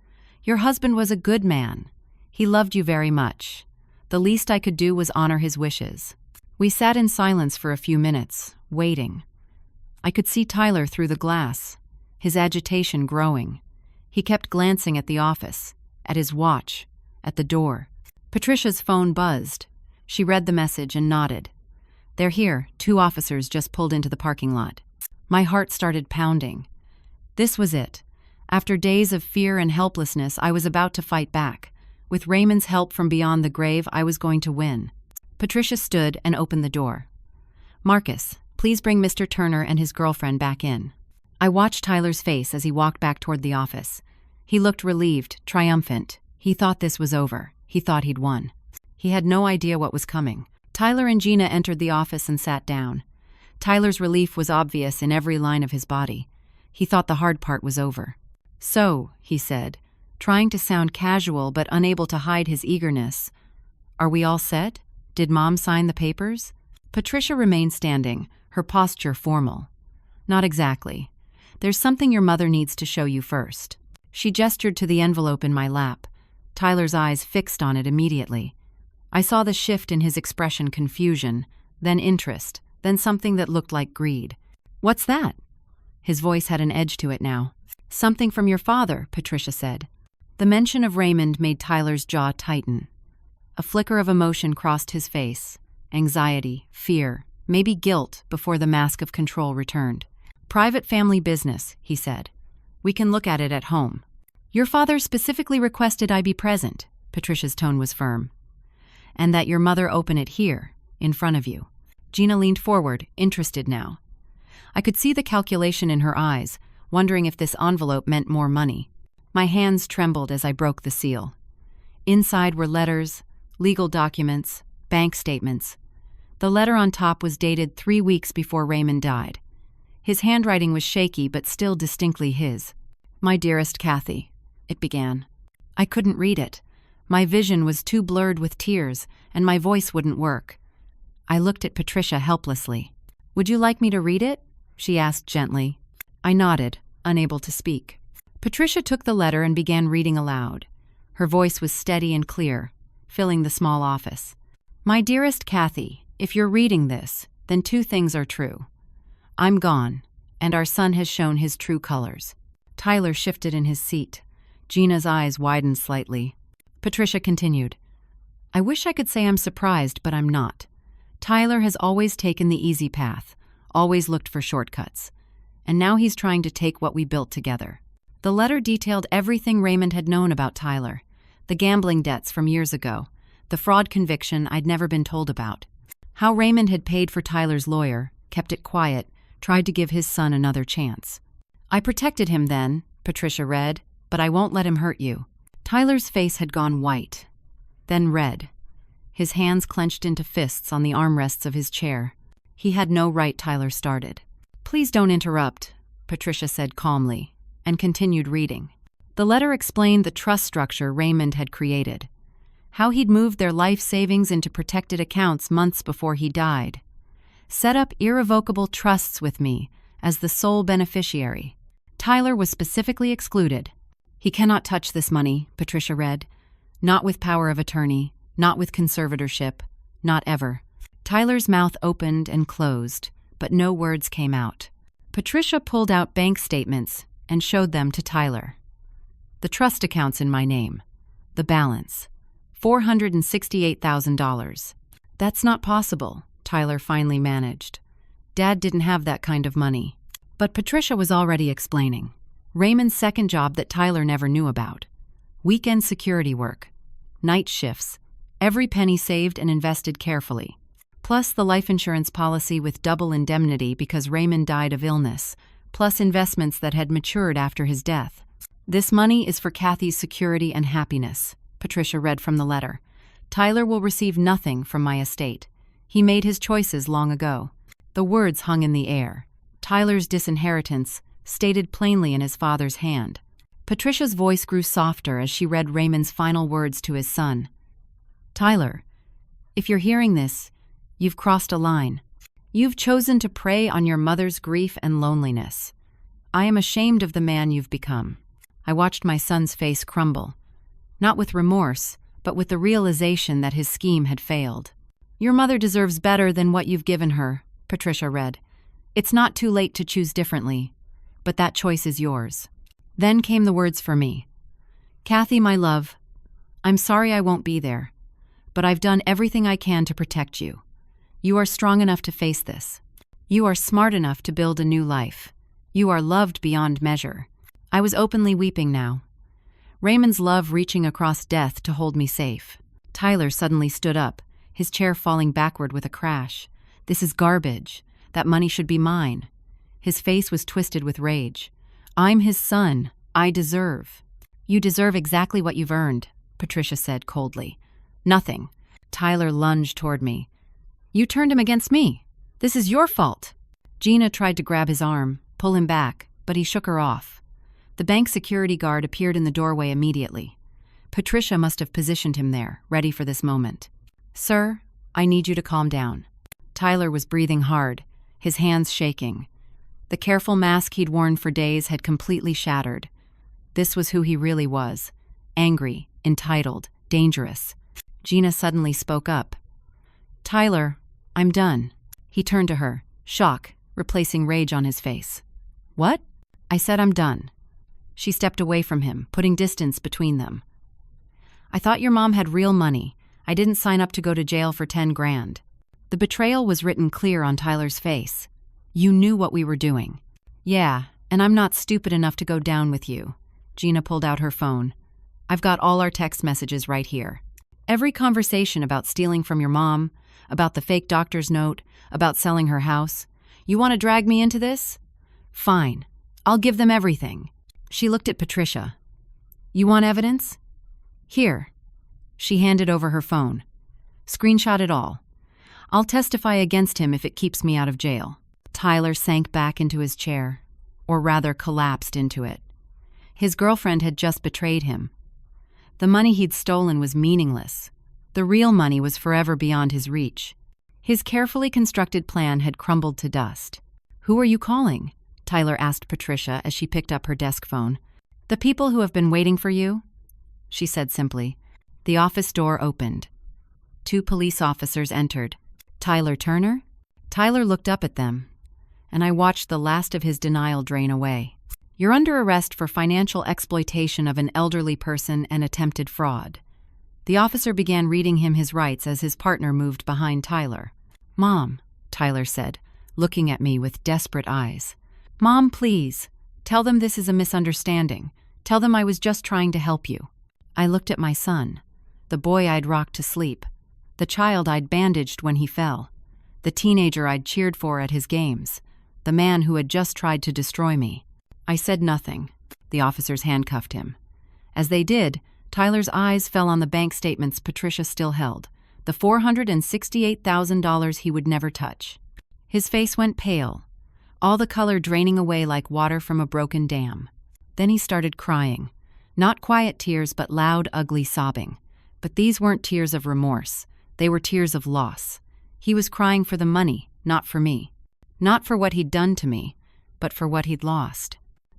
"Your husband was a good man. He loved you very much. The least I could do was honor his wishes." We sat in silence for a few minutes, waiting. I could see Tyler through the glass, his agitation growing. He kept glancing at the office, at his watch, at the door. Patricia's phone buzzed. She read the message and nodded. "They're here. 2 officers just pulled into the parking lot." My heart started pounding. This was it. After days of fear and helplessness, I was about to fight back. With Raymond's help from beyond the grave, I was going to win. Patricia stood and opened the door. "Marcus, please bring Mr. Turner and his girlfriend back in." I watched Tyler's face as he walked back toward the office. He looked relieved, triumphant. He thought this was over. He thought he'd won. He had no idea what was coming. Tyler and Gina entered the office and sat down. Tyler's relief was obvious in every line of his body. He thought the hard part was over. "So," he said, trying to sound casual but unable to hide his eagerness, "are we all set? Did Mom sign the papers?" Patricia remained standing, her posture formal. "Not exactly. There's something your mother needs to show you first." She gestured to the envelope in my lap. Tyler's eyes fixed on it immediately. I saw the shift in his expression: confusion, then interest, then something that looked like greed. "What's that?" His voice had an edge to it now. "Something from your father," Patricia said. The mention of Raymond made Tyler's jaw tighten. A flicker of emotion crossed his face. Anxiety, fear, maybe guilt before the mask of control returned. "Private family business," he said. "We can look at it at home." "Your father specifically requested I be present," Patricia's tone was firm. "And that your mother open it here, in front of you." Gina leaned forward, interested now. I could see the calculation in her eyes, wondering if this envelope meant more money. My hands trembled as I broke the seal. Inside were letters, legal documents, bank statements. The letter on top was dated 3 weeks before Raymond died. His handwriting was shaky but still distinctly his. "My dearest Kathy," it began. I couldn't read it. My vision was too blurred with tears, and my voice wouldn't work. I looked at Patricia helplessly. "Would you like me to read it?" she asked gently. I nodded, unable to speak. Patricia took the letter and began reading aloud. Her voice was steady and clear, filling the small office. "My dearest Kathy, if you're reading this, then 2 things are true. I'm gone, and our son has shown his true colors." Tyler shifted in his seat. Gina's eyes widened slightly. Patricia continued, "I wish I could say I'm surprised, but I'm not. Tyler has always taken the easy path, always looked for shortcuts. And now he's trying to take what we built together." The letter detailed everything Raymond had known about Tyler. The gambling debts from years ago, the fraud conviction I'd never been told about. How Raymond had paid for Tyler's lawyer, kept it quiet, tried to give his son another chance. "I protected him then," Patricia read, "but I won't let him hurt you." Tyler's face had gone white, then red. His hands clenched into fists on the armrests of his chair. He had no right, Tyler started. "Please don't interrupt," Patricia said calmly, and continued reading. The letter explained the trust structure Raymond had created, how he'd moved their life savings into protected accounts months before he died. "Set up irrevocable trusts with me as the sole beneficiary." Tyler was specifically excluded. "He cannot touch this money," Patricia read. "Not with power of attorney, not with conservatorship, not ever." Tyler's mouth opened and closed, but no words came out. Patricia pulled out bank statements and showed them to Tyler. "The trust account's in my name. The balance, $468,000. "That's not possible," Tyler finally managed. "Dad didn't have that kind of money." But Patricia was already explaining. Raymond's second job that Tyler never knew about. Weekend security work. Night shifts. Every penny saved and invested carefully. Plus the life insurance policy with double indemnity because Raymond died of illness. Plus investments that had matured after his death. This money is for Kathy's security and happiness, Patricia read from the letter. Tyler will receive nothing from my estate. He made his choices long ago. The words hung in the air. Tyler's disinheritance, stated plainly in his father's hand. Patricia's voice grew softer as she read Raymond's final words to his son. Tyler, if you're hearing this, you've crossed a line. You've chosen to prey on your mother's grief and loneliness. I am ashamed of the man you've become. I watched my son's face crumble, not with remorse, but with the realization that his scheme had failed. Your mother deserves better than what you've given her, Patricia read. It's not too late to choose differently, but that choice is yours. Then came the words for me. Kathy, my love, I'm sorry I won't be there, but I've done everything I can to protect you. You are strong enough to face this. You are smart enough to build a new life. You are loved beyond measure. I was openly weeping now. Raymond's love reaching across death to hold me safe. Tyler suddenly stood up, his chair falling backward with a crash. This is garbage. That money should be mine. His face was twisted with rage. I'm his son. I deserve. You deserve exactly what you've earned, Patricia said coldly. Nothing. Tyler lunged toward me. You turned him against me. This is your fault. Gina tried to grab his arm, pull him back, but he shook her off. The bank security guard appeared in the doorway immediately. Patricia must have positioned him there, ready for this moment. Sir, I need you to calm down. Tyler was breathing hard, his hands shaking. The careful mask he'd worn for days had completely shattered. This was who he really was. Angry, entitled, dangerous. Gina suddenly spoke up. Tyler, I'm done. He turned to her, shock, replacing rage on his face. What? I said I'm done. She stepped away from him, putting distance between them. I thought your mom had real money. I didn't sign up to go to jail for 10 grand. The betrayal was written clear on Tyler's face. You knew what we were doing. Yeah, and I'm not stupid enough to go down with you. Gina pulled out her phone. I've got all our text messages right here. Every conversation about stealing from your mom, about the fake doctor's note, about selling her house. You want to drag me into this? Fine. I'll give them everything. She looked at Patricia. You want evidence? Here. She handed over her phone. Screenshot it all. I'll testify against him if it keeps me out of jail. Tyler sank back into his chair, or rather collapsed into it. His girlfriend had just betrayed him. The money he'd stolen was meaningless. The real money was forever beyond his reach. His carefully constructed plan had crumbled to dust. Who are you calling? Tyler asked Patricia as she picked up her desk phone. The people who have been waiting for you? She said simply. The office door opened. 2 police officers entered. Tyler Turner? Tyler looked up at them, and I watched the last of his denial drain away. You're under arrest for financial exploitation of an elderly person and attempted fraud. The officer began reading him his rights as his partner moved behind Tyler. Mom, Tyler said, looking at me with desperate eyes. Mom, please. Tell them this is a misunderstanding. Tell them I was just trying to help you. I looked at my son, the boy I'd rocked to sleep, the child I'd bandaged when he fell, the teenager I'd cheered for at his games, the man who had just tried to destroy me. I said nothing. The officers handcuffed him. As they did, Tyler's eyes fell on the bank statements Patricia still held, the $468,000 he would never touch. His face went pale, all the color draining away like water from a broken dam. Then he started crying. Not quiet tears, but loud, ugly sobbing. But these weren't tears of remorse. They were tears of loss. He was crying for the money, not for me. Not for what he'd done to me, but for what he'd lost.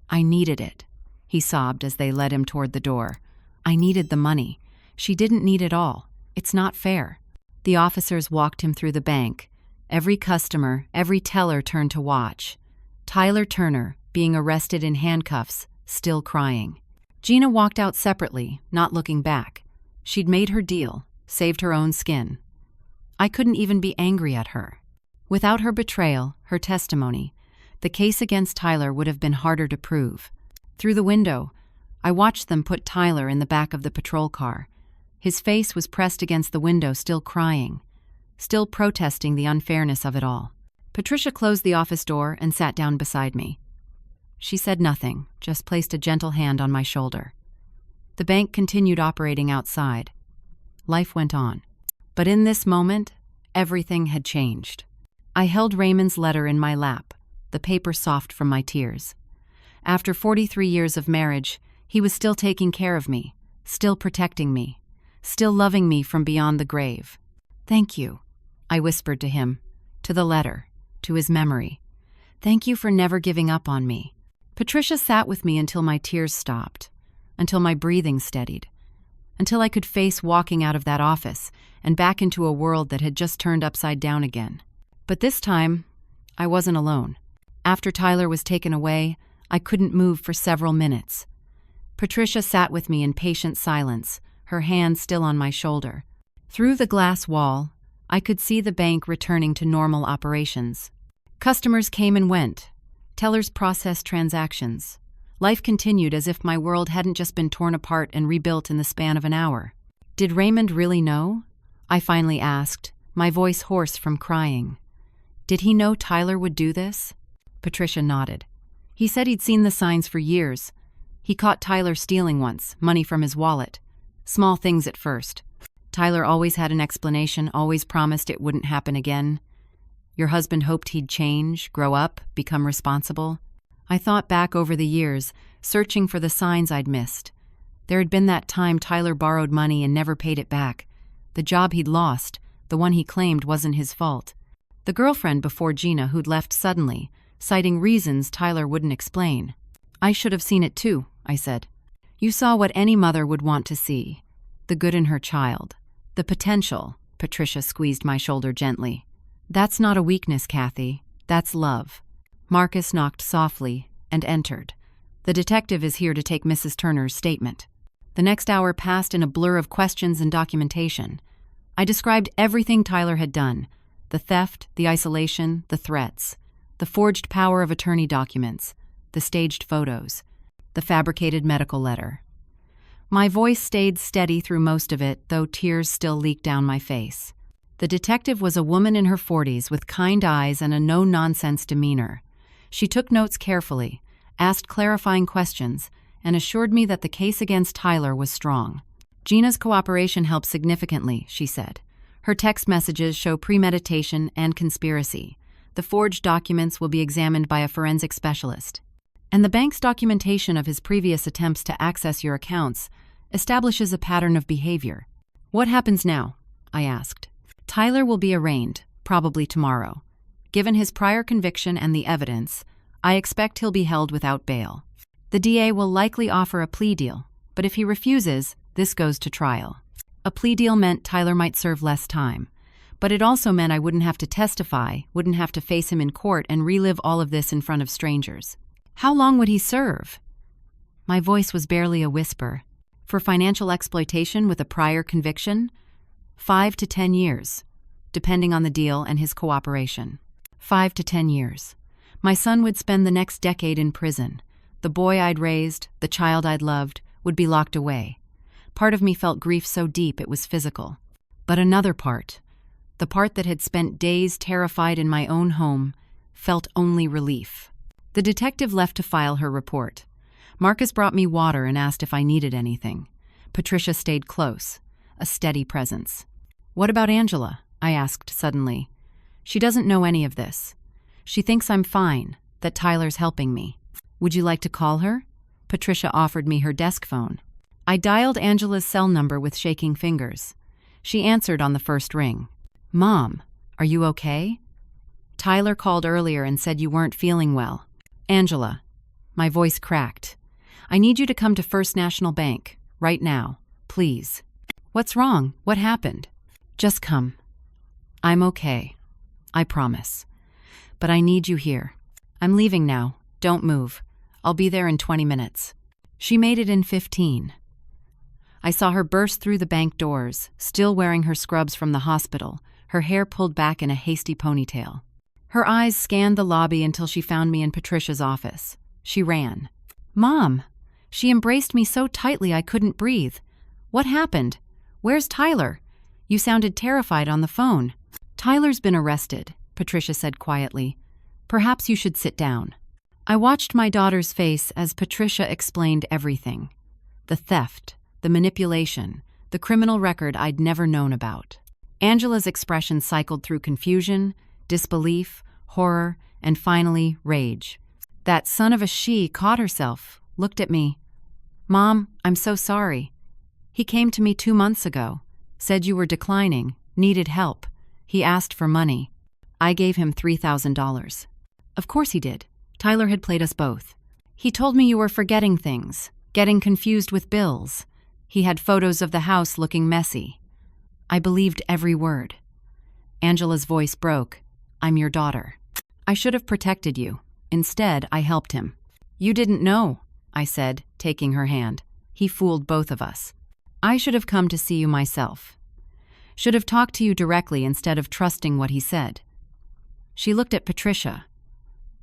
I needed it, he sobbed as they led him toward the door. I needed the money. She didn't need it all. It's not fair. The officers walked him through the bank. Every customer, every teller turned to watch. Tyler Turner, being arrested in handcuffs, still crying. Gina walked out separately, not looking back. She'd made her deal, saved her own skin. I couldn't even be angry at her. Without her betrayal, her testimony, the case against Tyler would have been harder to prove. Through the window, I watched them put Tyler in the back of the patrol car. His face was pressed against the window, still crying, still protesting the unfairness of it all. Patricia closed the office door and sat down beside me. She said nothing, just placed a gentle hand on my shoulder. The bank continued operating outside. Life went on. But in this moment, everything had changed. I held Raymond's letter in my lap, the paper soft from my tears. After 43 years of marriage, he was still taking care of me, still protecting me, still loving me from beyond the grave. "Thank you," I whispered to him, to the letter, to his memory. "Thank you for never giving up on me." Patricia sat with me until my tears stopped, until my breathing steadied, until I could face walking out of that office and back into a world that had just turned upside down again. But this time, I wasn't alone. After Tyler was taken away, I couldn't move for several minutes. Patricia sat with me in patient silence, her hand still on my shoulder. Through the glass wall, I could see the bank returning to normal operations. Customers came and went. Tellers processed transactions. Life continued as if my world hadn't just been torn apart and rebuilt in the span of an hour. Did Raymond really know? I finally asked, my voice hoarse from crying. Did he know Tyler would do this? Patricia nodded. He said he'd seen the signs for years. He caught Tyler stealing once, money from his wallet. Small things at first. Tyler always had an explanation, always promised it wouldn't happen again. Your husband hoped he'd change, grow up, become responsible. I thought back over the years, searching for the signs I'd missed. There had been that time Tyler borrowed money and never paid it back. The job he'd lost, the one he claimed wasn't his fault. The girlfriend before Gina who'd left suddenly, citing reasons Tyler wouldn't explain. I should have seen it too, I said. You saw what any mother would want to see. The good in her child. The potential, Patricia squeezed my shoulder gently. That's not a weakness, Kathy. That's love. Marcus knocked softly and entered. The detective is here to take Mrs. Turner's statement. The next hour passed in a blur of questions and documentation. I described everything Tyler had done. The theft, the isolation, the threats. The forged power of attorney documents. The staged photos. The fabricated medical letter. My voice stayed steady through most of it, though tears still leaked down my face. The detective was a woman in her 40s with kind eyes and a no-nonsense demeanor. She took notes carefully, asked clarifying questions, and assured me that the case against Tyler was strong. Gina's cooperation helped significantly, she said. Her text messages show premeditation and conspiracy. The forged documents will be examined by a forensic specialist. And the bank's documentation of his previous attempts to access your accounts establishes a pattern of behavior. What happens now? I asked. Tyler will be arraigned, probably tomorrow. Given his prior conviction and the evidence, I expect he'll be held without bail. The DA will likely offer a plea deal, but if he refuses, this goes to trial. A plea deal meant Tyler might serve less time, but it also meant I wouldn't have to testify, wouldn't have to face him in court and relive all of this in front of strangers. How long would he serve? My voice was barely a whisper. For financial exploitation with a prior conviction? 5 to 10 years, depending on the deal and his cooperation. 5 to 10 years. My son would spend the next decade in prison. The boy I'd raised, the child I'd loved, would be locked away. Part of me felt grief so deep it was physical. But another part, the part that had spent days terrified in my own home, felt only relief. The detective left to file her report. Marcus brought me water and asked if I needed anything. Patricia stayed close, a steady presence. What about Angela? I asked suddenly. She doesn't know any of this. She thinks I'm fine, that Tyler's helping me. Would you like to call her? Patricia offered me her desk phone. I dialed Angela's cell number with shaking fingers. She answered on the first ring. Mom, are you okay? Tyler called earlier and said you weren't feeling well. Angela. My voice cracked. I need you to come to First National Bank, right now, please. What's wrong? What happened? Just come. I'm okay. I promise. But I need you here. I'm leaving now. Don't move. I'll be there in 20 minutes. She made it in 15. I saw her burst through the bank doors, still wearing her scrubs from the hospital, her hair pulled back in a hasty ponytail. Her eyes scanned the lobby until she found me in Patricia's office. She ran. Mom! She embraced me so tightly I couldn't breathe. What happened? Where's Tyler? You sounded terrified on the phone. Tyler's been arrested, Patricia said quietly. Perhaps you should sit down. I watched my daughter's face as Patricia explained everything. The theft, the manipulation, the criminal record I'd never known about. Angela's expression cycled through confusion, disbelief, horror, and finally, rage. That son of a she caught herself, looked at me. Mom, I'm so sorry. He came to me 2 months ago, said you were declining, needed help. He asked for money. I gave him $3,000. Of course he did. Tyler had played us both. He told me you were forgetting things, getting confused with bills. He had photos of the house looking messy. I believed every word. Angela's voice broke. I'm your daughter. I should have protected you. Instead, I helped him. You didn't know, I said, taking her hand. He fooled both of us. I should have come to see you myself. Should have talked to you directly instead of trusting what he said. She looked at Patricia.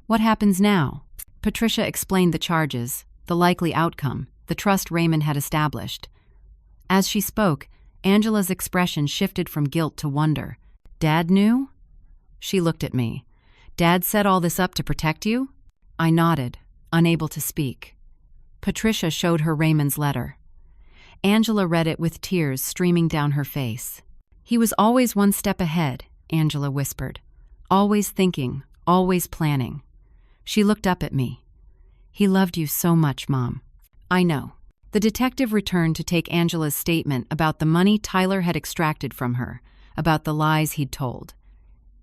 What happens now? Patricia explained the charges, the likely outcome, the trust Raymond had established. As she spoke, Angela's expression shifted from guilt to wonder. Dad knew? She looked at me. Dad set all this up to protect you? I nodded, unable to speak. Patricia showed her Raymond's letter. Angela read it with tears streaming down her face. He was always one step ahead, Angela whispered. Always thinking, always planning. She looked up at me. He loved you so much, Mom. I know. The detective returned to take Angela's statement about the money Tyler had extracted from her, about the lies he'd told.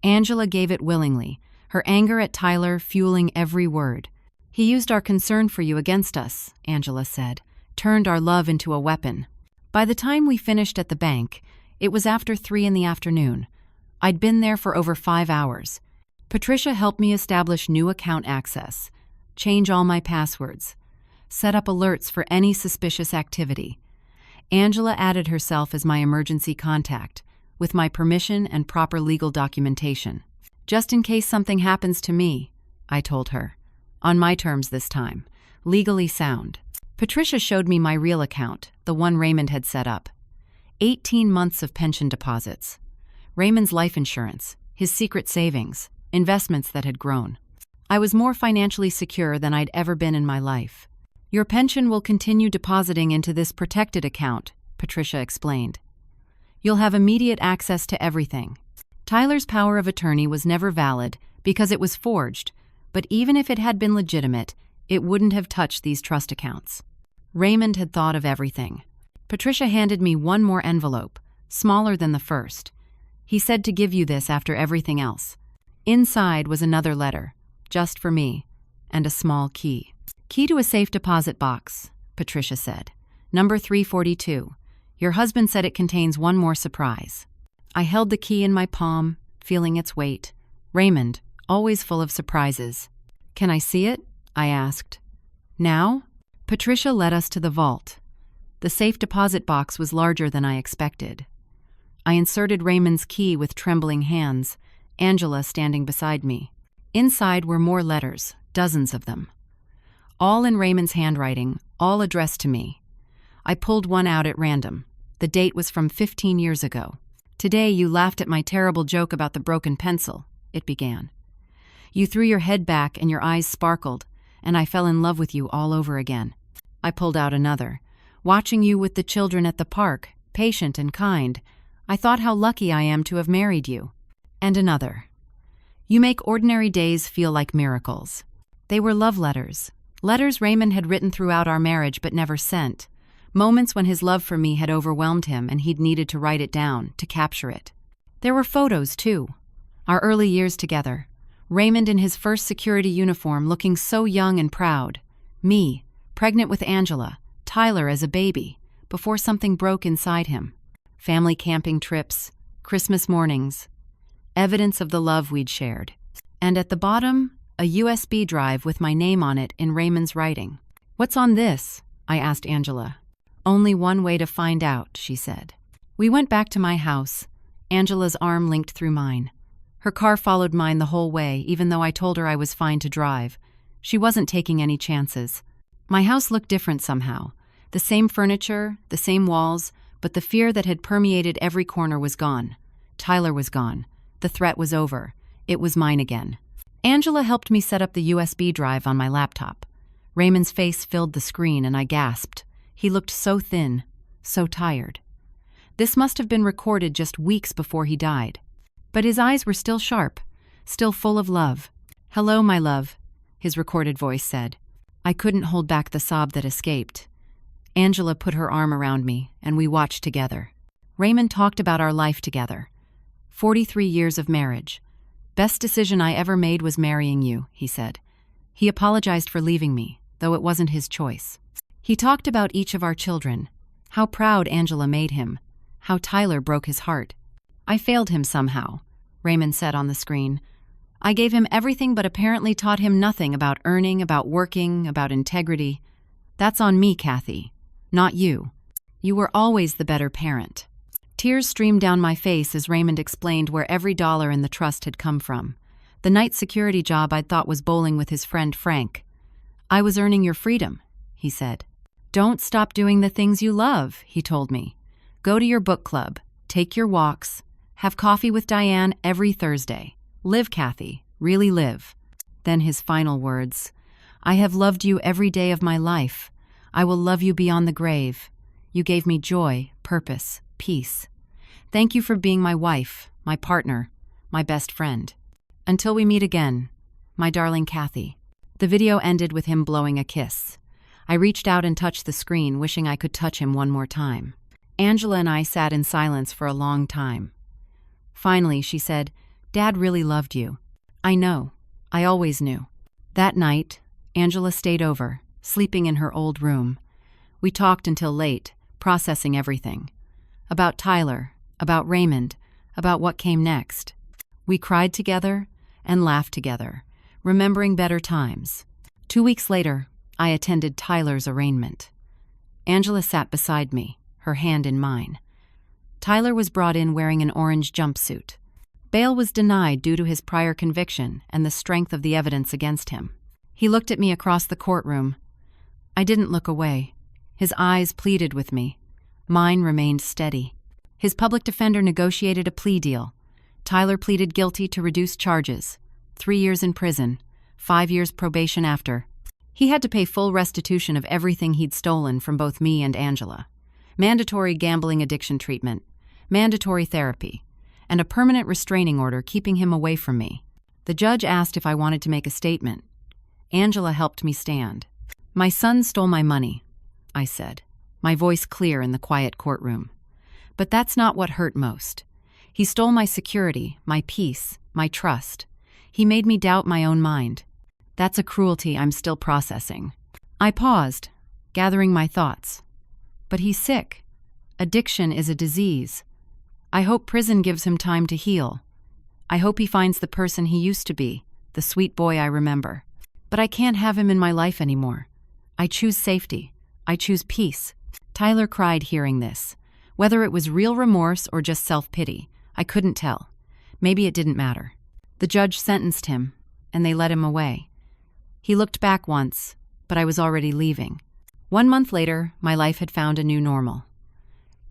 Angela gave it willingly, her anger at Tyler fueling every word. He used our concern for you against us, Angela said, turned our love into a weapon. By the time we finished at the bank, it was after 3 p.m. I'd been there for over 5 hours. Patricia helped me establish new account access, change all my passwords, set up alerts for any suspicious activity. Angela added herself as my emergency contact, with my permission and proper legal documentation. Just in case something happens to me, I told her. On my terms this time, legally sound. Patricia showed me my real account, the one Raymond had set up. 18 months of pension deposits. Raymond's life insurance, his secret savings, investments that had grown. I was more financially secure than I'd ever been in my life. Your pension will continue depositing into this protected account, Patricia explained. You'll have immediate access to everything. Tyler's power of attorney was never valid because it was forged, but even if it had been legitimate, it wouldn't have touched these trust accounts. Raymond had thought of everything. Patricia handed me one more envelope, smaller than the first. He said to give you this after everything else. Inside was another letter, just for me, and a small key. Key to a safe deposit box, Patricia said. Number 342. Your husband said it contains one more surprise. I held the key in my palm, feeling its weight. Raymond, always full of surprises. Can I see it? I asked. Now? Patricia led us to the vault. The safe deposit box was larger than I expected. I inserted Raymond's key with trembling hands, Angela standing beside me. Inside were more letters, dozens of them. All in Raymond's handwriting, all addressed to me. I pulled one out at random. The date was from 15 years ago. Today you laughed at my terrible joke about the broken pencil, it began. You threw your head back and your eyes sparkled, and I fell in love with you all over again. I pulled out another. Watching you with the children at the park, patient and kind, I thought how lucky I am to have married you. And another. You make ordinary days feel like miracles. They were love letters. Letters Raymond had written throughout our marriage but never sent. Moments when his love for me had overwhelmed him and he'd needed to write it down, to capture it. There were photos, too. Our early years together. Raymond in his first security uniform looking so young and proud. Me, pregnant with Angela. Tyler as a baby, before something broke inside him. Family camping trips, Christmas mornings. Evidence of the love we'd shared. And at the bottom, a USB drive with my name on it in Raymond's writing. What's on this? I asked Angela. Only one way to find out, she said. We went back to my house. Angela's arm linked through mine. Her car followed mine the whole way, even though I told her I was fine to drive. She wasn't taking any chances. My house looked different somehow. The same furniture, the same walls, but the fear that had permeated every corner was gone. Tyler was gone. The threat was over. It was mine again. Angela helped me set up the USB drive on my laptop. Raymond's face filled the screen and I gasped. He looked so thin, so tired. This must have been recorded just weeks before he died. But his eyes were still sharp, still full of love. "Hello, my love," his recorded voice said. I couldn't hold back the sob that escaped. Angela put her arm around me, and we watched together. Raymond talked about our life together. 43 years of marriage. "Best decision I ever made was marrying you," he said. He apologized for leaving me, though it wasn't his choice. He talked about each of our children, how proud Angela made him, how Tyler broke his heart. "I failed him somehow," Raymond said on the screen. "I gave him everything but apparently taught him nothing about earning, about working, about integrity. That's on me, Kathy, not you. You were always the better parent." Tears streamed down my face as Raymond explained where every dollar in the trust had come from. The night security job I'd thought was bowling with his friend Frank. "I was earning your freedom," he said. "Don't stop doing the things you love," he told me. "Go to your book club, take your walks, have coffee with Diane every Thursday. Live, Kathy, really live." Then his final words, "I have loved you every day of my life. I will love you beyond the grave. You gave me joy, purpose, peace. Thank you for being my wife, my partner, my best friend. Until we meet again, my darling Kathy." The video ended with him blowing a kiss. I reached out and touched the screen, wishing I could touch him one more time. Angela and I sat in silence for a long time. Finally, she said, "Dad really loved you." "I know. I always knew." That night, Angela stayed over, sleeping in her old room. We talked until late, processing everything. About Tyler, about Raymond, about what came next. We cried together and laughed together, remembering better times. 2 weeks later, I attended Tyler's arraignment. Angela sat beside me, her hand in mine. Tyler was brought in wearing an orange jumpsuit. Bail was denied due to his prior conviction and the strength of the evidence against him. He looked at me across the courtroom. I didn't look away. His eyes pleaded with me. Mine remained steady. His public defender negotiated a plea deal. Tyler pleaded guilty to reduced charges, 3 years in prison, 5 years probation after. He had to pay full restitution of everything he'd stolen from both me and Angela. Mandatory gambling addiction treatment, mandatory therapy, and a permanent restraining order keeping him away from me. The judge asked if I wanted to make a statement. Angela helped me stand. "My son stole my money," I said, my voice clear in the quiet courtroom. "But that's not what hurt most. He stole my security, my peace, my trust. He made me doubt my own mind. That's a cruelty I'm still processing." I paused, gathering my thoughts. "But he's sick. Addiction is a disease. I hope prison gives him time to heal. I hope he finds the person he used to be, the sweet boy I remember. But I can't have him in my life anymore. I choose safety. I choose peace." Tyler cried hearing this. Whether it was real remorse or just self-pity, I couldn't tell. Maybe it didn't matter. The judge sentenced him, and they let him away. He looked back once, but I was already leaving. 1 month later, my life had found a new normal.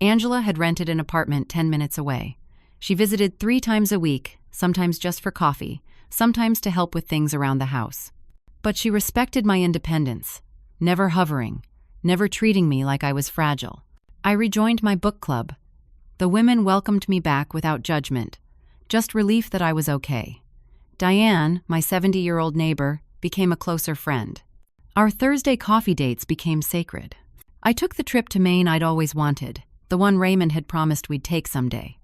Angela had rented an apartment 10 minutes away. She visited 3 times a week, sometimes just for coffee, sometimes to help with things around the house. But she respected my independence, never hovering, never treating me like I was fragile. I rejoined my book club. The women welcomed me back without judgment, just relief that I was okay. Diane, my 70-year-old neighbor, became a closer friend. Our Thursday coffee dates became sacred. I took the trip to Maine I'd always wanted, the one Raymond had promised we'd take someday.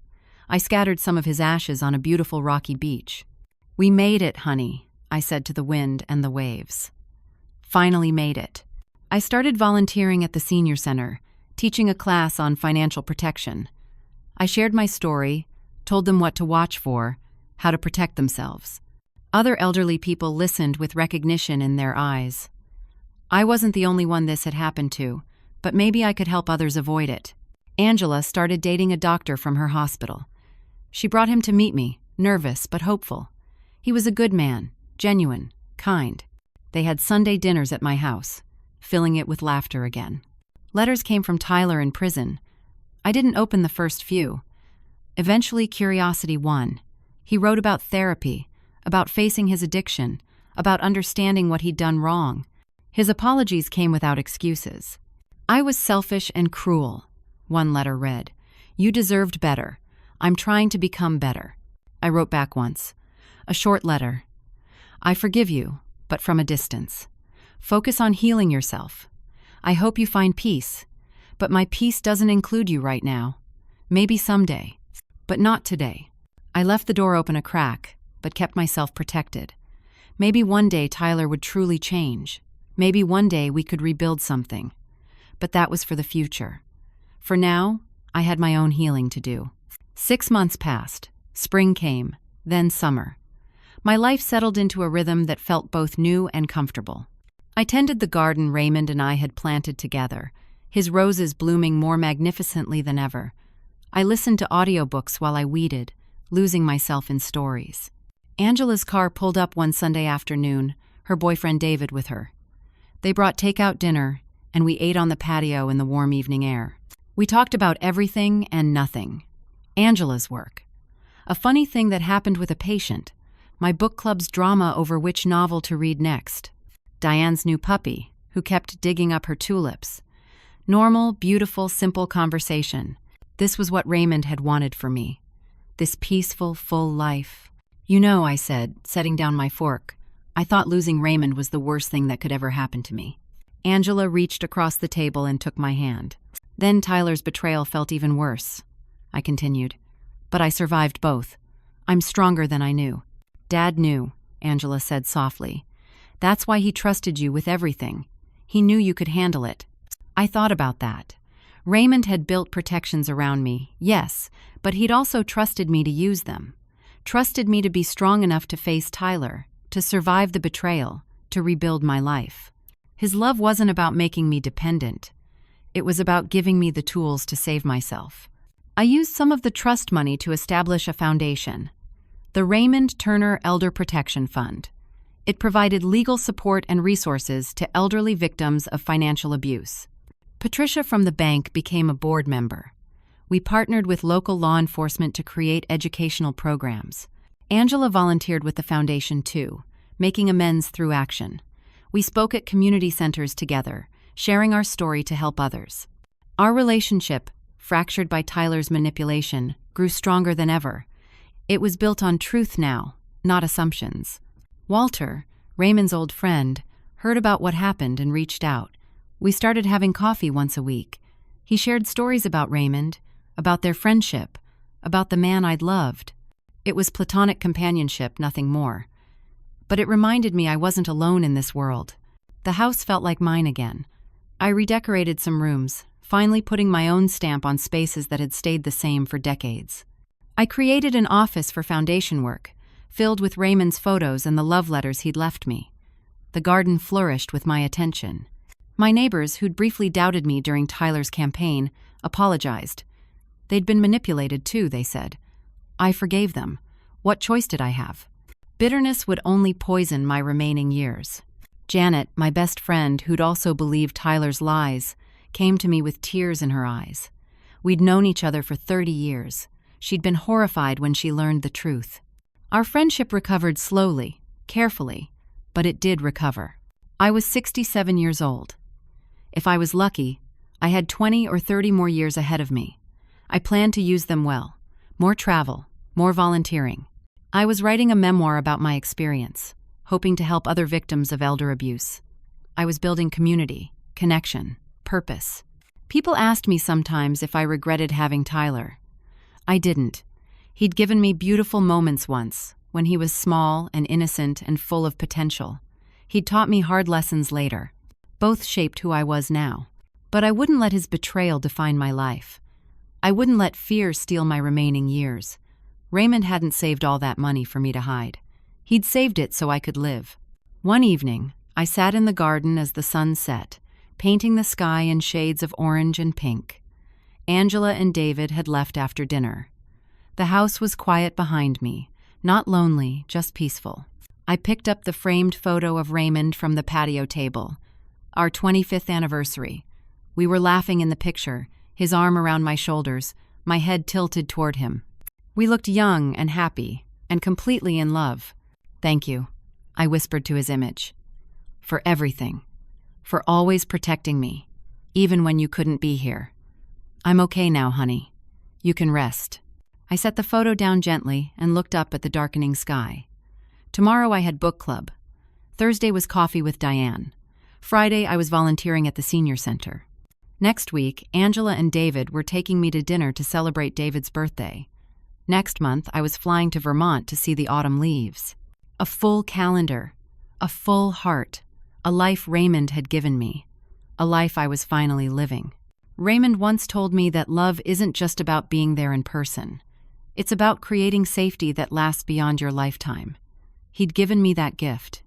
I scattered some of his ashes on a beautiful rocky beach. "We made it, honey," I said to the wind and the waves. Finally made it. I started volunteering at the senior center, teaching a class on financial protection. I shared my story, told them what to watch for, how to protect themselves. Other elderly people listened with recognition in their eyes. I wasn't the only one this had happened to, but maybe I could help others avoid it. Angela started dating a doctor from her hospital. She brought him to meet me, nervous but hopeful. He was a good man, genuine, kind. They had Sunday dinners at my house. filling it with laughter again. Letters came from Tyler in prison. I didn't open the first few. Eventually, curiosity won. He wrote about therapy, about facing his addiction, about understanding what he'd done wrong. His apologies came without excuses. "I was selfish and cruel," one letter read. "You deserved better. I'm trying to become better." I wrote back once. A short letter. "I forgive you, but from a distance. Focus on healing yourself. I hope you find peace, but my peace doesn't include you right now. Maybe someday, but not today." I left the door open a crack, but kept myself protected. Maybe one day Tyler would truly change. Maybe one day we could rebuild something. But that was for the future. For now, I had my own healing to do. 6 months passed. Spring came, then summer. My life settled into a rhythm that felt both new and comfortable. I tended the garden Raymond and I had planted together, his roses blooming more magnificently than ever. I listened to audiobooks while I weeded, losing myself in stories. Angela's car pulled up one Sunday afternoon, her boyfriend David with her. They brought takeout dinner, and we ate on the patio in the warm evening air. We talked about everything and nothing. Angela's work. A funny thing that happened with a patient. My book club's drama over which novel to read next. Diane's new puppy, who kept digging up her tulips. Normal, beautiful, simple conversation. This was what Raymond had wanted for me. This peaceful, full life. "You know," I said, setting down my fork, "I thought losing Raymond was the worst thing that could ever happen to me." Angela reached across the table and took my hand. "Then Tyler's betrayal felt even worse," I continued. "But I survived both. I'm stronger than I knew." "Dad knew," Angela said softly. "That's why he trusted you with everything. He knew you could handle it." I thought about that. Raymond had built protections around me, yes, but he'd also trusted me to use them. Trusted me to be strong enough to face Tyler, to survive the betrayal, to rebuild my life. His love wasn't about making me dependent. It was about giving me the tools to save myself. I used some of the trust money to establish a foundation, the Raymond Turner Elder Protection Fund. It provided legal support and resources to elderly victims of financial abuse. Patricia from the bank became a board member. We partnered with local law enforcement to create educational programs. Angela volunteered with the foundation too, making amends through action. We spoke at community centers together, sharing our story to help others. Our relationship, fractured by Tyler's manipulation, grew stronger than ever. It was built on truth now, not assumptions. Walter, Raymond's old friend, heard about what happened and reached out. We started having coffee once a week. He shared stories about Raymond, about their friendship, about the man I'd loved. It was platonic companionship, nothing more. But it reminded me I wasn't alone in this world. The house felt like mine again. I redecorated some rooms, finally putting my own stamp on spaces that had stayed the same for decades. I created an office for foundation work, filled with Raymond's photos and the love letters he'd left me. The garden flourished with my attention. My neighbors, who'd briefly doubted me during Tyler's campaign, apologized. They'd been manipulated too, they said. I forgave them. What choice did I have? Bitterness would only poison my remaining years. Janet, my best friend, who'd also believed Tyler's lies, came to me with tears in her eyes. We'd known each other for 30 years. She'd been horrified when she learned the truth. Our friendship recovered slowly, carefully, but it did recover. I was 67 years old. If I was lucky, I had 20 or 30 more years ahead of me. I planned to use them well. More travel, more volunteering. I was writing a memoir about my experience, hoping to help other victims of elder abuse. I was building community, connection, purpose. People asked me sometimes if I regretted having Tyler. I didn't. He'd given me beautiful moments once, when he was small and innocent and full of potential. He'd taught me hard lessons later. Both shaped who I was now. But I wouldn't let his betrayal define my life. I wouldn't let fear steal my remaining years. Raymond hadn't saved all that money for me to hide. He'd saved it so I could live. One evening, I sat in the garden as the sun set, painting the sky in shades of orange and pink. Angela and David had left after dinner. The house was quiet behind me, not lonely, just peaceful. I picked up the framed photo of Raymond from the patio table. Our 25th anniversary. We were laughing in the picture, his arm around my shoulders, my head tilted toward him. We looked young and happy, and completely in love. Thank you, I whispered to his image. For everything. For always protecting me, even when you couldn't be here. I'm okay now, honey. You can rest. I set the photo down gently and looked up at the darkening sky. Tomorrow I had book club. Thursday was coffee with Diane. Friday I was volunteering at the senior center. Next week, Angela and David were taking me to dinner to celebrate David's birthday. Next month, I was flying to Vermont to see the autumn leaves. A full calendar, a full heart, a life Raymond had given me, a life I was finally living. Raymond once told me that love isn't just about being there in person. It's about creating safety that lasts beyond your lifetime. He'd given me that gift.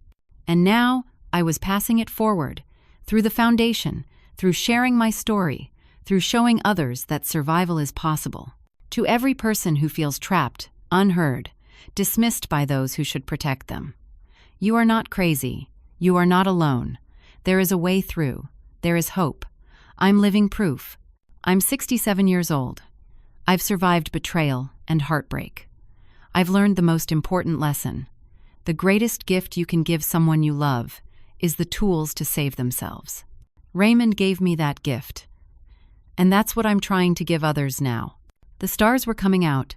And now, I was passing it forward, through the foundation, through sharing my story, through showing others that survival is possible. To every person who feels trapped, unheard, dismissed by those who should protect them. You are not crazy. You are not alone. There is a way through. There is hope. I'm living proof. I'm 67 years old. I've survived betrayal and heartbreak. I've learned the most important lesson. The greatest gift you can give someone you love is the tools to save themselves. Raymond gave me that gift. And that's what I'm trying to give others now. The stars were coming out.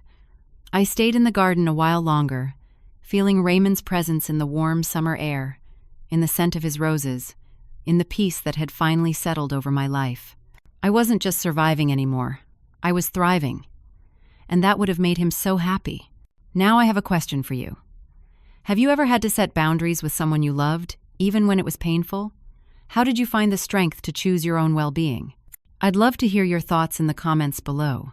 I stayed in the garden a while longer, feeling Raymond's presence in the warm summer air, in the scent of his roses, in the peace that had finally settled over my life. I wasn't just surviving anymore. I was thriving. And that would have made him so happy. Now I have a question for you. Have you ever had to set boundaries with someone you loved, even when it was painful? How did you find the strength to choose your own well-being? I'd love to hear your thoughts in the comments below.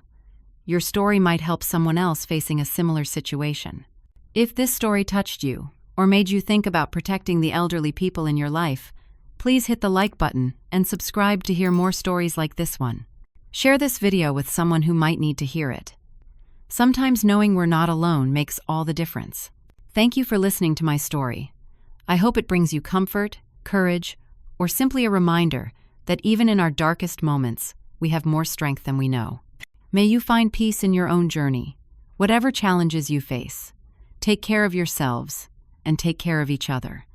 Your story might help someone else facing a similar situation. If this story touched you, or made you think about protecting the elderly people in your life, please hit the like button and subscribe to hear more stories like this one. Share this video with someone who might need to hear it. Sometimes knowing we're not alone makes all the difference. Thank you for listening to my story. I hope it brings you comfort, courage, or simply a reminder that even in our darkest moments, we have more strength than we know. May you find peace in your own journey, whatever challenges you face. Take care of yourselves and take care of each other.